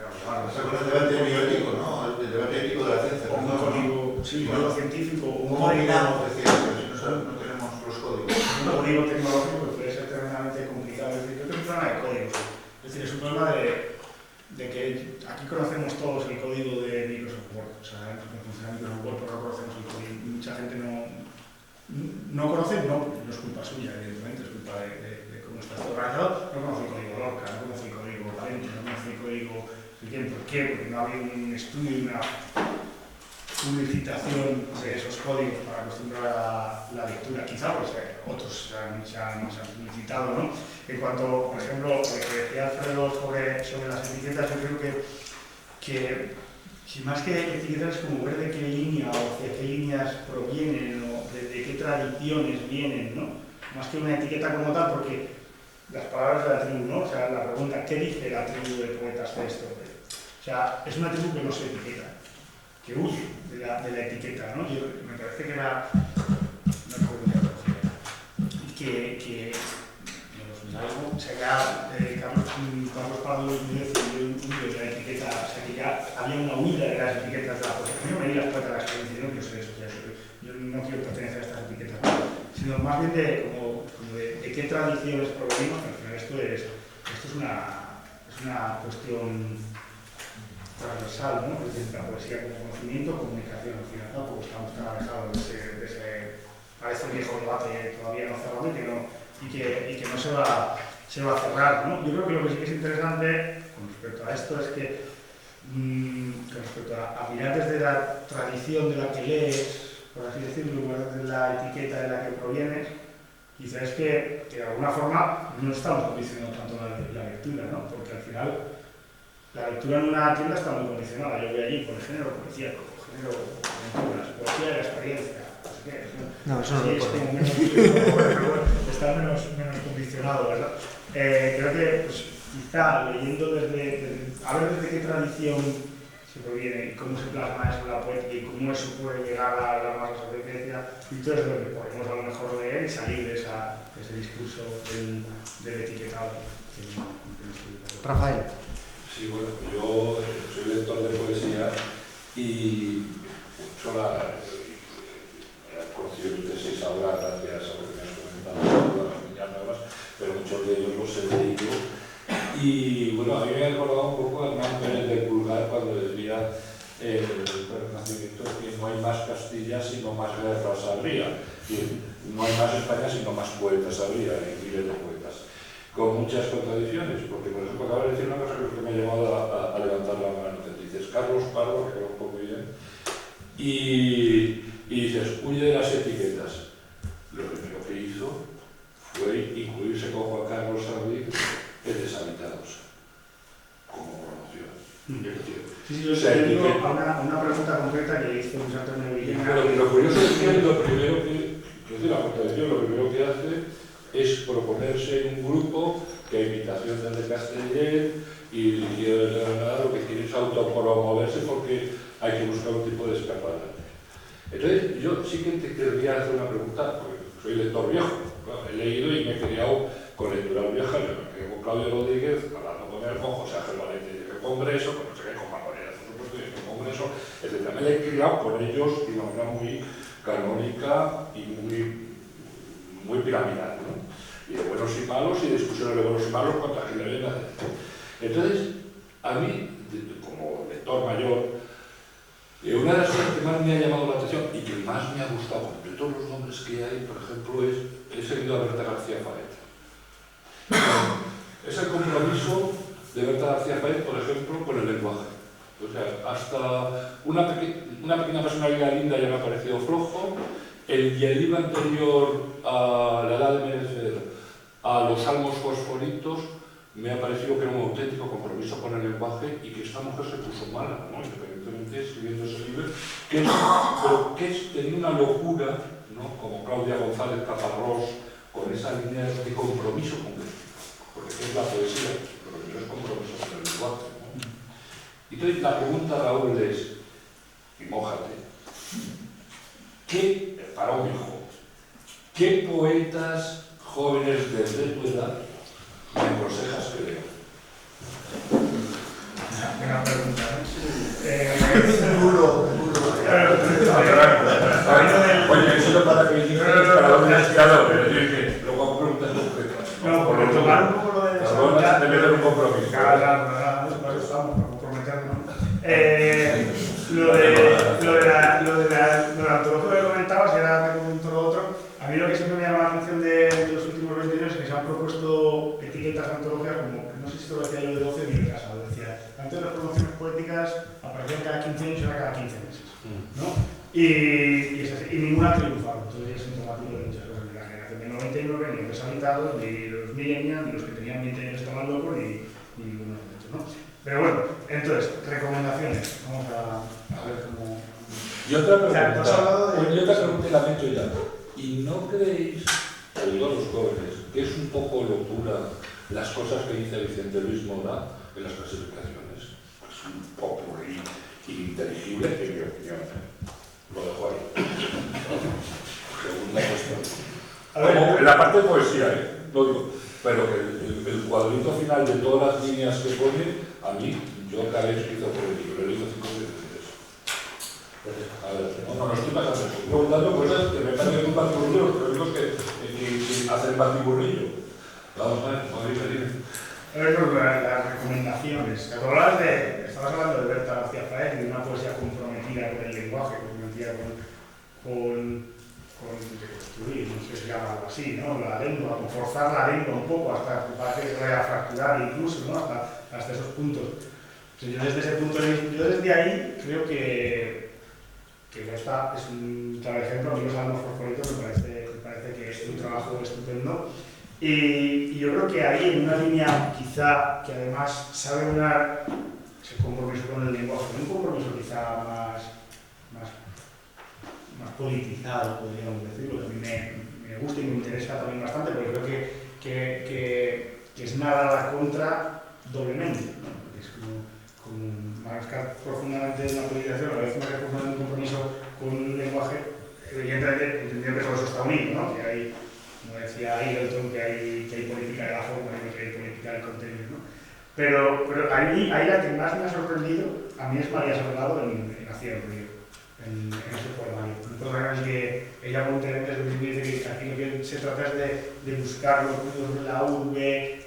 Speaker 5: Con el debate bioético, ¿no? El debate ético de la ciencia.
Speaker 2: o un código, sí, un código científico, un
Speaker 5: ¿Cómo
Speaker 2: código,
Speaker 5: miramos de ciencia si no tenemos los códigos?
Speaker 2: un código tecnológico que puede ser tremendamente complicado? Es decir, creo que es un problema de códigos. Es decir, es un problema de que aquí conocemos todos el código de Microsoft Word, o sea, no funciona Microsoft Word, pero no conocemos el código. Mucha gente no conoce, no es culpa suya, evidentemente, es culpa de cómo está todo organizado. No conoce el código Lorca, no conoce el código Valente, no conoce el código... ¿Por qué? Porque no había un estudio y una publicitación de esos códigos para acostumbrar a la lectura. Quizá pues, otros se han publicitado, ¿no? En cuanto, por ejemplo, lo que decía Alfredo sobre las etiquetas, yo creo que más que etiquetas es como ver de qué línea o de qué líneas provienen o de qué tradiciones vienen, ¿no? Más que una etiqueta como tal, porque las palabras de la tribu, ¿no? O sea, la pregunta, ¿qué dice la tribu de poetas de esto? O sea, es una tribu que no se etiqueta, que huye de la etiqueta, ¿no? Yo, me parece que era... no recuerdo qué era, que en 2000 sería Carlos Pablo escribió un libro de la etiqueta, o sea, que ya había una huida de las etiquetas de la poesía. A mí no me digas poeta de la experiencia, yo no quiero ser eso, o sea, yo no quiero pertenecer a estas etiquetas, sino más bien de qué tradiciones provenimos, que al final esto es una cuestión transversal, ¿no? Es decir, la poesía como conocimiento, comunicación, al final tampoco estamos tan alejados de ese parece viejo debate todavía no cerrado y que no se va a cerrar, ¿no? Yo creo que lo que sí que es interesante con respecto a esto es que con respecto a mirar desde la tradición de la que lees, por así decirlo, de la etiqueta de la que provienes, quizás es que de alguna forma no estamos condicionando tanto la lectura, ¿no? Porque al final la lectura en una tienda está muy condicionada. Yo voy allí por el género policíaco, por el género aventuras, poesía de la experiencia, no sé qué.
Speaker 1: No, eso no lo pone.
Speaker 2: Está menos condicionado, ¿verdad? Creo que pues, quizá leyendo a ver desde qué tradición se proviene y cómo se plasma eso en la poesía y cómo eso puede llegar a la masa de ciencia, y todo es lo que podemos a lo mejor leer y salir de ese discurso del etiquetado.
Speaker 1: Rafael.
Speaker 7: Sí, bueno, yo soy lector de poesía y conocido de 6 ahora gracias a lo que me has comentado, las niñas nuevas, pero muchos de ellos los he leído. Y bueno, a mí me ha recordado un poco a Hernán Pérez de Pulgar cuando decía el Renacimiento, que no hay más Castilla sino más guerras habría, y no hay más España sino más poetas habría, y miles de poetas, con muchas contradicciones, porque por ejemplo acabo de decir una cosa que me ha llevado a levantar la mano, que dices Carlos Pardo, que conozco muy bien, y dices, huye de las etiquetas. Lo primero que hizo fue incluirse con Juan Carlos Sarri en Deshabitados, como promoción.
Speaker 2: Sí, yo tengo una pregunta concreta que hizo Luis Antonio Villena.
Speaker 7: Pero lo curioso es que lo primero que hace es proponerse en un grupo que a imitación del de Castellet y de Granada lo que quiere es autopromoverse porque hay que buscar un tipo de escaparate. Entonces, yo sí que te querría hacer una pregunta, porque soy lector viejo, ¿no? He leído y me he criado con lectura vieja, con Claudio Rodríguez, hablando con él, con José Ángel Valente en el Congreso, con no sé qué, con Manuel, por supuesto, en el Congreso, etc. Me he criado con ellos de una manera muy canónica y muy piramidal, ¿no? Y de buenos y malos, y discusiones de buenos y malos contra Hitler, etc. Entonces, a mí, como lector mayor, una de las cosas que más me ha llamado la atención y que más me ha gustado, de todos los nombres que hay, por ejemplo, he seguido a Berta García Faet. Es el compromiso de Berta García Faet, por ejemplo, con el lenguaje. O sea, hasta una pequeña personalidad linda ya me ha parecido flojo, y el libro anterior a La Edad de Merecer, a los Salmos Fosforitos, me ha parecido que era un auténtico compromiso con el lenguaje y que esta mujer se puso mala, ¿no? Independientemente escribiendo ese libro, pero que tenía una locura, ¿no? Como Claudia González Caparrós, con esa línea de compromiso con el, porque es la poesía, pero no es compromiso con el lenguaje, ¿no? Y entonces la pregunta, Raúl, es, y mójate, para un hijo, ¿qué poetas jóvenes desde tu edad me aconsejas que lea?
Speaker 2: Una pregunta,
Speaker 7: Oye, eso no para que me digas para un pescador, pero yo dije, luego hago preguntas concretas.
Speaker 2: No, por tomar un poco lo de
Speaker 7: Perdona, de meter un compromiso.
Speaker 2: Claro, estamos para comprometernos. Lo de la antología que comentabas, y ahora te comento lo otro. A mí lo que siempre me llama la atención de los últimos 20 años es que se han propuesto etiquetas antológicas como, no sé si esto lo decía yo de 12 ni de casa, lo decía, antes las promociones poéticas aparecían cada 15 años y ahora cada 15 meses, ¿no? Y ninguna ha triunfado, entonces es sintomático de muchas cosas. Ni la generación de 99, ni los deshabitados, ni los millennials, ni los que tenían 20 años estaban locos, ni ninguno de ellos, ¿no? Pero bueno, entonces, recomendaciones, vamos a ver cómo...
Speaker 7: Y otra pregunta la meto ya. ¿Y no creéis, todos los jóvenes, que es un poco locura las cosas que dice Vicente Luis Mora en las clasificaciones? Es un popurrí ininteligible, en mi opinión. Lo dejo ahí. Segunda cuestión. En la parte de poesía, no digo, pero que el cuadrito final de todas las líneas que pone, a mí, yo acabé esquizofrénico, lo he leído 5 veces. A ver, no estoy pasando, estoy preguntando cosas que me parecen un batiburrillo, los periódicos que hacen batiburrillo. Vamos a ver, dime.
Speaker 2: Las recomendaciones. Estabas hablando de Berta García Faet y de una poesía comprometida con el lenguaje, comprometida con reconstruir, no sé si llama algo así, ¿no? La lengua, con forzar la lengua un poco, hasta que se vaya a fracturar incluso, ¿no? Hasta esos puntos. Yo desde ese punto de vista, yo desde ahí creo que esta es un claro ejemplo. A mí los Salmos Fosforitos me parece que es un trabajo estupendo. Y yo creo que ahí, en una línea quizá que además sabe unar ese compromiso con el lenguaje, un compromiso quizá más politizado, podríamos decirlo, que a mí me gusta y me interesa también bastante, porque creo que es nada a la contra doblemente, ¿no? Porque es como marcar profundamente una politización, a la vez marcar profundamente un compromiso con un lenguaje, evidentemente entendiendo que todo eso está unido, ¿no? Que hay, como decía Eagleton, que hay política de la forma y que hay política del contenido, ¿no? Pero ahí la que más me ha sorprendido a mí es María Salgado en Hacia el Río, en ese poemario. Un poema en el que ella desde el principio dice que aquí lo que se trata es de buscar los ruidos de la urbe,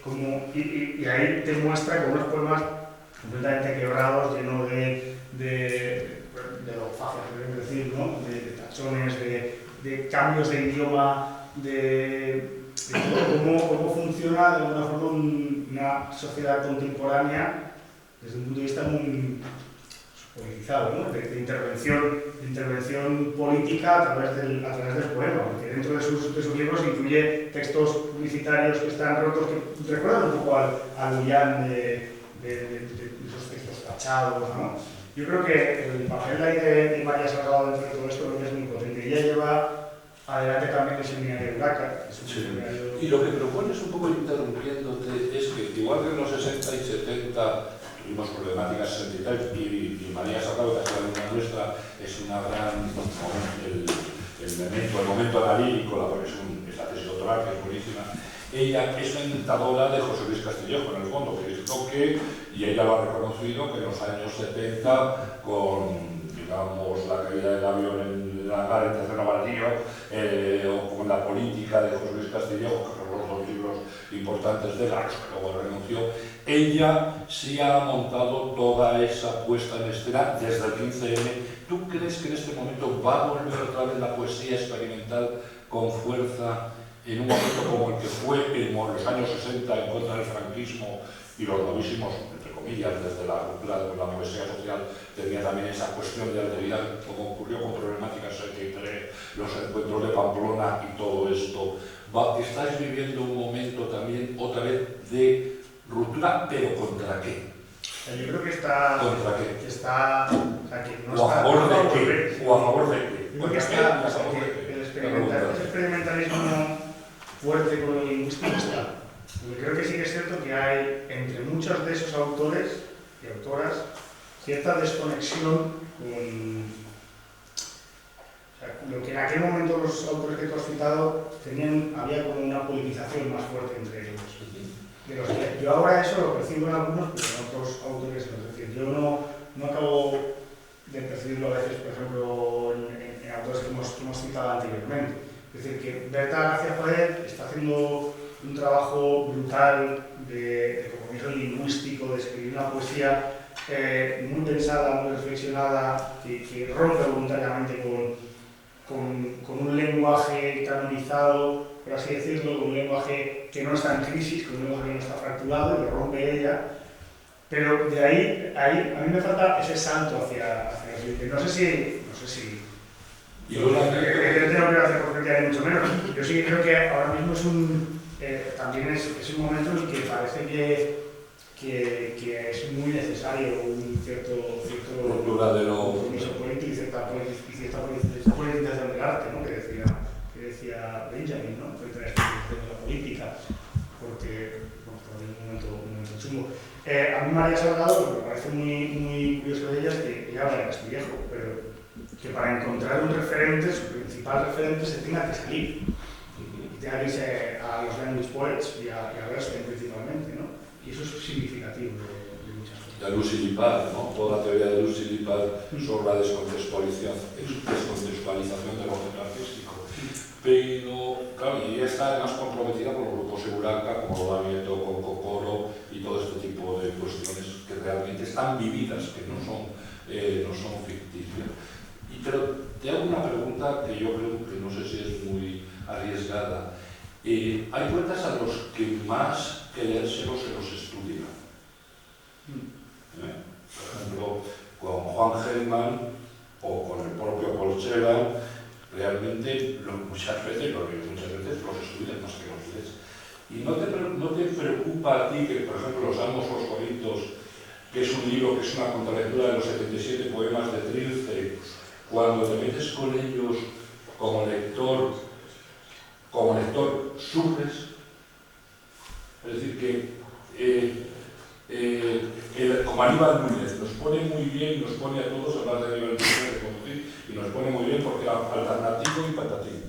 Speaker 2: y ahí te muestra con unos poemas completamente quebrados, llenos de de logofagia, podemos decir, ¿no? De tachones, de cambios de idioma, de todo cómo funciona de alguna forma una sociedad contemporánea desde un punto de vista muy politizado, ¿no? de intervención política a través del poema, porque dentro de sus libros incluye textos publicitarios que están rotos, que recuerdan un poco al Ullán de esos textos tachados, ¿no? Yo creo que el papel ahí de María Salgado dentro de todo esto creo que es muy potente. Ella lleva adelante también el seminario de Uraca, que es un seminario...
Speaker 7: Y lo que propones, un poco interrumpiéndote, es que igual que en los 60 y 70 tuvimos problemáticas 63 y María Salgado, que es la alumna nuestra, es una gran... el momento analítico, esta tesis doctoral, que es buenísima. Ella es una imitadora de José Luis Castillejo, en el fondo, que es lo que, y ella lo ha reconocido, que en los años 70, con, digamos, la caída del avión en la mar en terreno baldío, o con la política de José Luis Castillejo, que son los dos libros importantes de la que luego renunció, ella sí ha montado toda esa puesta en escena desde el 15M. ¿Tú crees que en este momento va a volver otra vez la poesía experimental con fuerza en un momento como el que fue en los años 60 en contra del franquismo y los novísimos, entre comillas, desde la ruptura con la poesía social, tenía también esa cuestión de alteridad, como ocurrió con Problemática 73, los encuentros de Pamplona y todo esto? ¿Estáis viviendo un momento también, otra vez, de ruptura, pero contra qué?
Speaker 2: Yo creo que está...
Speaker 7: ¿Contra qué?
Speaker 2: Que está... O sea, que no
Speaker 7: ¿O a
Speaker 2: está...
Speaker 7: favor de qué? ¿O a favor de qué?
Speaker 2: Yo creo que está... Ese experimentalismo fuerte con lo lingüístico está. Porque creo que sí que es cierto que hay entre muchos de esos autores y autoras cierta desconexión con lo que en aquel momento los autores que tú has citado había como una politización más fuerte entre ellos. Yo ahora eso lo percibo en algunos, pero en otros autores no. Es decir, yo no acabo de percibirlo a veces, por ejemplo, en autores que hemos citado anteriormente. Es decir, que Berta García Joder está haciendo un trabajo brutal de compromiso lingüístico, de escribir una poesía muy pensada, muy reflexionada, que rompe voluntariamente con un lenguaje canonizado, por así decirlo, con un lenguaje que no está en crisis, con un lenguaje que no está fracturado, y lo rompe ella. Pero de ahí a mí me falta ese salto hacia el siguiente. No sé si
Speaker 7: Y luego
Speaker 2: evidentemente no quiero hacer profecía ni mucho menos. Yo sí que creo que ahora mismo también es un momento en el que parece que es muy necesario un cierto compromiso político y cierta politización del arte, ¿no? que decía Benjamin, ¿no? Frente a la explicación de la política, porque es un momento chungo. A mí María Salgado, lo que me parece muy curioso de ella es que ella habla de Castillejo, pero que para encontrar un referente, su principal referente, se tenga que salir. Y tenga que irse a los language poets y a Bernstein principalmente, ¿no? Y eso es significativo de muchas cosas.
Speaker 7: De Lucy Lippard, ¿no? Toda la teoría de Lucy Lippard sobre la descontextualización del objeto artístico. Pero, claro, y ella está más comprometida con los grupos Euraca, como Rodamiento, con Cocoro y todo este tipo de cuestiones que realmente están vividas, que no son ficticias. Pero te hago una pregunta que yo creo que no sé si es muy arriesgada. Hay poetas a los que más que leérselos se los estudia. Por ejemplo, con Juan Gelman o con el propio Paul Celan, realmente muchas veces los estudias más que los lees. ¿Y no te preocupa a ti que, por ejemplo, Los Salmos Fosforitos, que es un libro que es una contralectura de los 77 poemas de Trilce, cuando te metes con ellos como lector sufres? Es decir, que como Aníbal Núñez nos pone muy bien, nos pone a todos, hablar de Aníbal Núñez, y nos pone muy bien porque alternativo y patatín.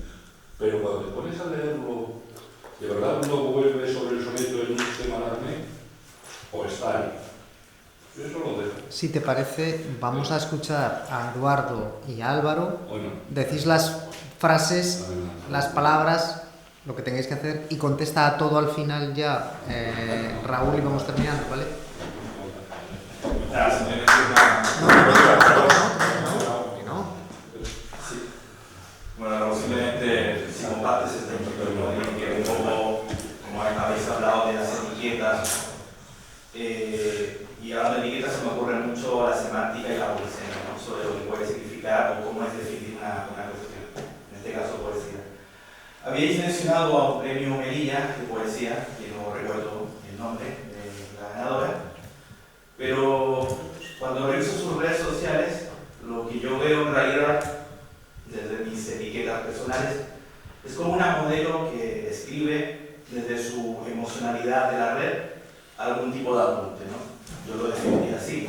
Speaker 7: Pero cuando te pones a leerlo, ¿de verdad uno vuelve sobre el soneto en un sistema Armé? ¿O está ahí? Eso lo dejo.
Speaker 1: Si te parece, vamos a escuchar a Eduardo y a Álvaro.
Speaker 7: Bueno.
Speaker 1: Decís las frases, las palabras, lo que tengáis que hacer, y contesta a todo al final ya Raúl, y vamos terminando, ¿vale?
Speaker 3: Señores,
Speaker 8: Sí. Bueno, simplemente si compartes este ejemplo, ¿no? Que un poco, como habéis hablado de las etiquetas, y hablando de etiquetas se me ocurre mucho la semántica y la poesía, ¿no? Sobre lo que puede significar o cómo es definir una cuestión, en este caso poesía. Habíais mencionado a un premio Melilla de poesía, que no recuerdo el nombre de la ganadora, pero cuando reviso sus redes sociales, lo que yo veo en realidad, desde mis etiquetas personales, es como una modelo que escribe desde su emocionalidad de la red algún tipo de apunte, ¿no? Yo lo definiría así.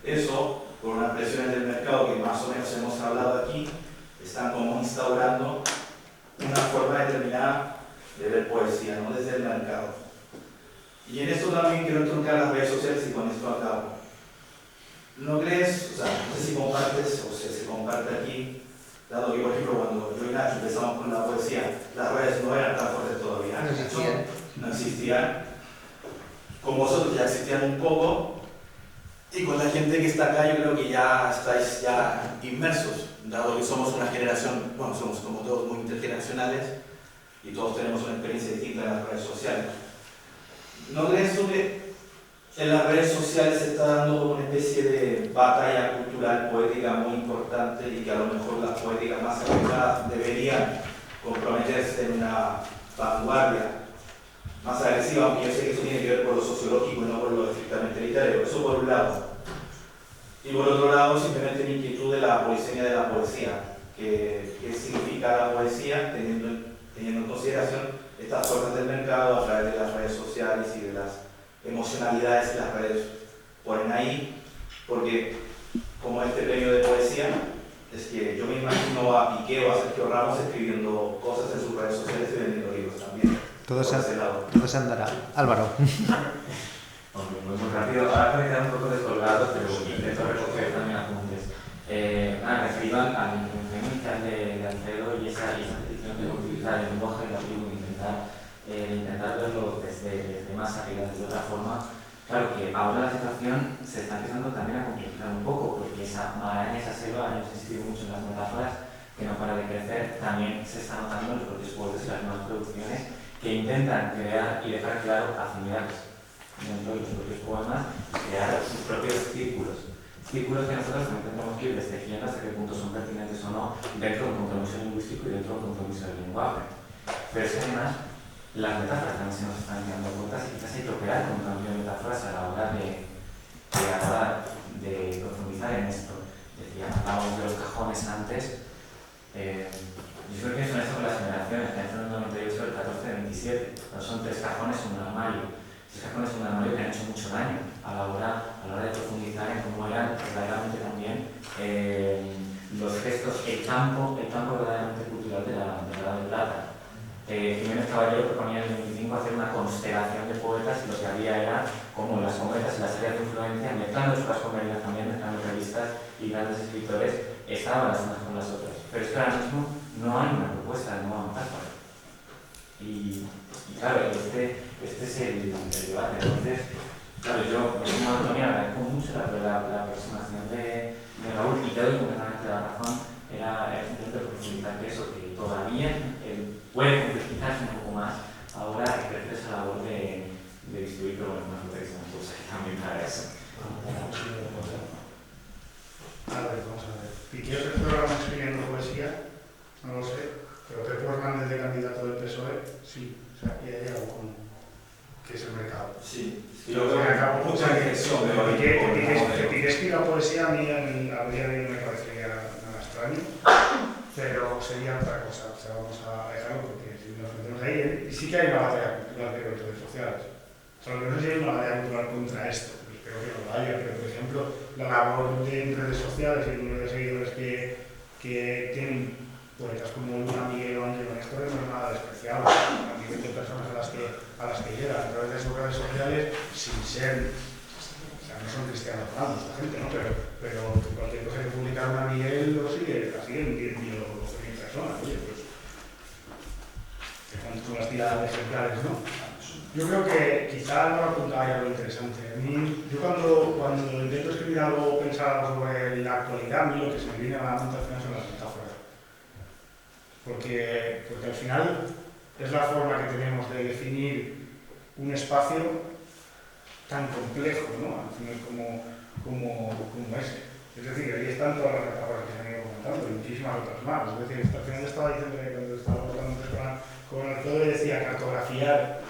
Speaker 8: Eso, por unas presiones del mercado que más o menos hemos hablado aquí, están como instaurando una forma determinada de ver poesía, ¿no? Desde el mercado. Y en esto también quiero entroncar las redes sociales y con esto acabo. ¿No crees? O sea, no sé si compartes o si se comparte aquí, dado que, por ejemplo, cuando yo y Nacho empezamos con la poesía, las redes no eran tan fuertes todavía.
Speaker 1: No existían.
Speaker 8: No existían. Con vosotros ya existían un poco. Y con la gente que está acá, yo creo que ya estáis ya inmersos, dado que somos una generación, bueno, somos como todos muy intergeneracionales y todos tenemos una experiencia distinta en las redes sociales. ¿No crees tú que en las redes sociales se está dando como una especie de batalla cultural poética muy importante y que a lo mejor las poéticas más afectadas deberían comprometerse en una vanguardia más agresiva, aunque yo sé que eso tiene que ver con lo sociológico y no con lo estrictamente literario? Eso por un lado. Y por otro lado, simplemente mi inquietud de la polisemia de la poesía. ¿Qué significa la poesía teniendo en consideración estas fuerzas del mercado a través de las redes sociales y de las emocionalidades que las redes ponen ahí? Porque como este premio de poesía, es que yo me imagino a Piqué o a Sergio Ramos escribiendo cosas en sus redes sociales y vendiendo libros también.
Speaker 1: Todo se andará. Álvaro.
Speaker 9: Hombre, muy rápido. Ahora me he quedado un poco descolgado, pero intento recoger también apuntes. Referido al menú inicial de Alfredo y esa petición de utilizar el lenguaje de la tribu e intentar verlo desde más arriba, desde otra forma. Claro que ahora la situación se está empezando también a complejizar un poco, porque esa maraña, esa selva, hemos insistido mucho en las metáforas, que no para de crecer, también se está notando en los propios poetas y las nuevas producciones que intentan crear y dejar claro afinidades dentro de los propios poemas, crear sus propios círculos. Círculos que nosotros también tendremos que ir describiendo hasta qué punto son pertinentes o no dentro de un compromiso lingüístico y dentro de un compromiso del lenguaje. Pero es que además, las metáforas también se nos están quedando cortas y quizás hay que operar con un cambio de metáforas a la hora de profundizar en esto. Decía, hablábamos de los cajones antes. Yo creo que es honesto con las generaciones, que entre el 98 el 14 27, no son 3 cajones en un armario. 3 cajones en un armario que han hecho mucho daño a la hora de profundizar en cómo eran verdaderamente también los gestos, el campo verdaderamente cultural de la Edad de Plata. Jiménez Caballero proponía en el 25 hacer una constelación de poetas y lo que había era como las cometas y las áreas de influencia, mezclando las comedias también, mezclando revistas y grandes escritores, estaban las unas con las otras. Pero es que ahora mismo no hay una propuesta de nueva metáfora. Y claro, este es el debate. Entonces, claro, yo como Antonio agradezco mucho la aproximación de Raúl y te doy completamente la razón. Era simplemente profundizar que eso, que todavía puede complejizarse un poco más ahora ejercer esa labor de distribuir, pero bueno, una protección también para eso.
Speaker 2: A ver, vamos a ver. Piqué o Sergio Ramos escribiendo poesía, no lo sé, pero Pepe Hernández de candidato del PSOE, sí. O sea, y hay algo como que es el mercado.
Speaker 8: Sí,
Speaker 2: yo creo que acabo mucha reflexión, pero que Piqué escriba poesía a mí a día de hoy me parecería nada extraño, pero sería otra cosa. O sea, vamos a dejarlo porque si nos metemos ahí, y sí que hay una batalla cultural de redes sociales. O sea, lo que no sé si hay una batalla cultural contra esto, pero espero que no lo haya, pero por ejemplo, la labor de redes sociales y el número de seguidores que tienen poetas como Luna, Miguel o Ángel Néstor no es nada despreciable a nivel de personas a las que llegan a través de sus redes sociales sin ser, o sea, no son cristianos ramos esta gente, ¿no? Pero cualquier cosa que publica Luna Miguel lo sigue, la siguen 10.000 o 12.000 personas, oye, pues que cuando son las tiradas ejemplares, ¿no? Yo creo que quizá no apuntaba ahí algo interesante. A mí, yo cuando intento escribir algo, pensar algo sobre la actualidad, a mí lo que se me viene a la mente al final son las metáforas. Porque al final es la forma que tenemos de definir un espacio tan complejo, ¿no? Al final como ese. Es decir, ahí están todas las metáforas que se han ido comentando y muchísimas otras más. Es decir, al final estaba diciendo que cuando estaba hablando antes con Alfredo decía cartografiar.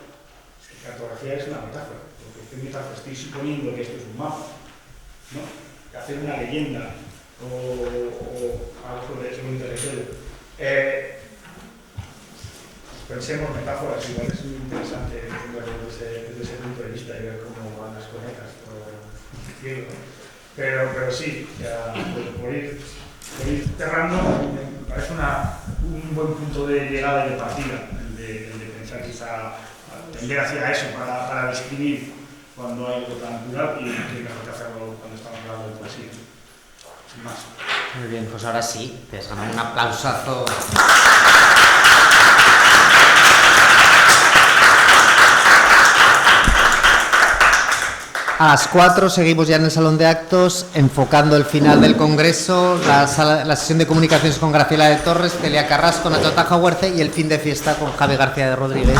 Speaker 2: Es que cartografiar es una metáfora, porque estoy suponiendo que esto es un mapa, ¿no? Hacer una leyenda o algo sobre un territorio. Pensemos metáforas, igual es muy interesante verlo desde ese punto de vista y ver cómo van las conetas por el cielo, ¿no? Pero sí, ya, por ir cerrando, me parece un buen punto de llegada y de partida, el de pensar quizá, tender hacia eso para describir cuando hay algo tan plural y que mejor que hacerlo cuando estamos hablando de poesía. Sin más.
Speaker 1: Muy bien, pues ahora sí, te has ganado un aplausazo. A las 4 seguimos ya en el Salón de Actos, enfocando el final del Congreso, la sesión de comunicaciones con Graciela de Torres, Celia Carrasco, Nacho Tajahuerce y el fin de fiesta con Javi García de Rodríguez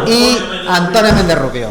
Speaker 1: y Antonio Méndez Rubio.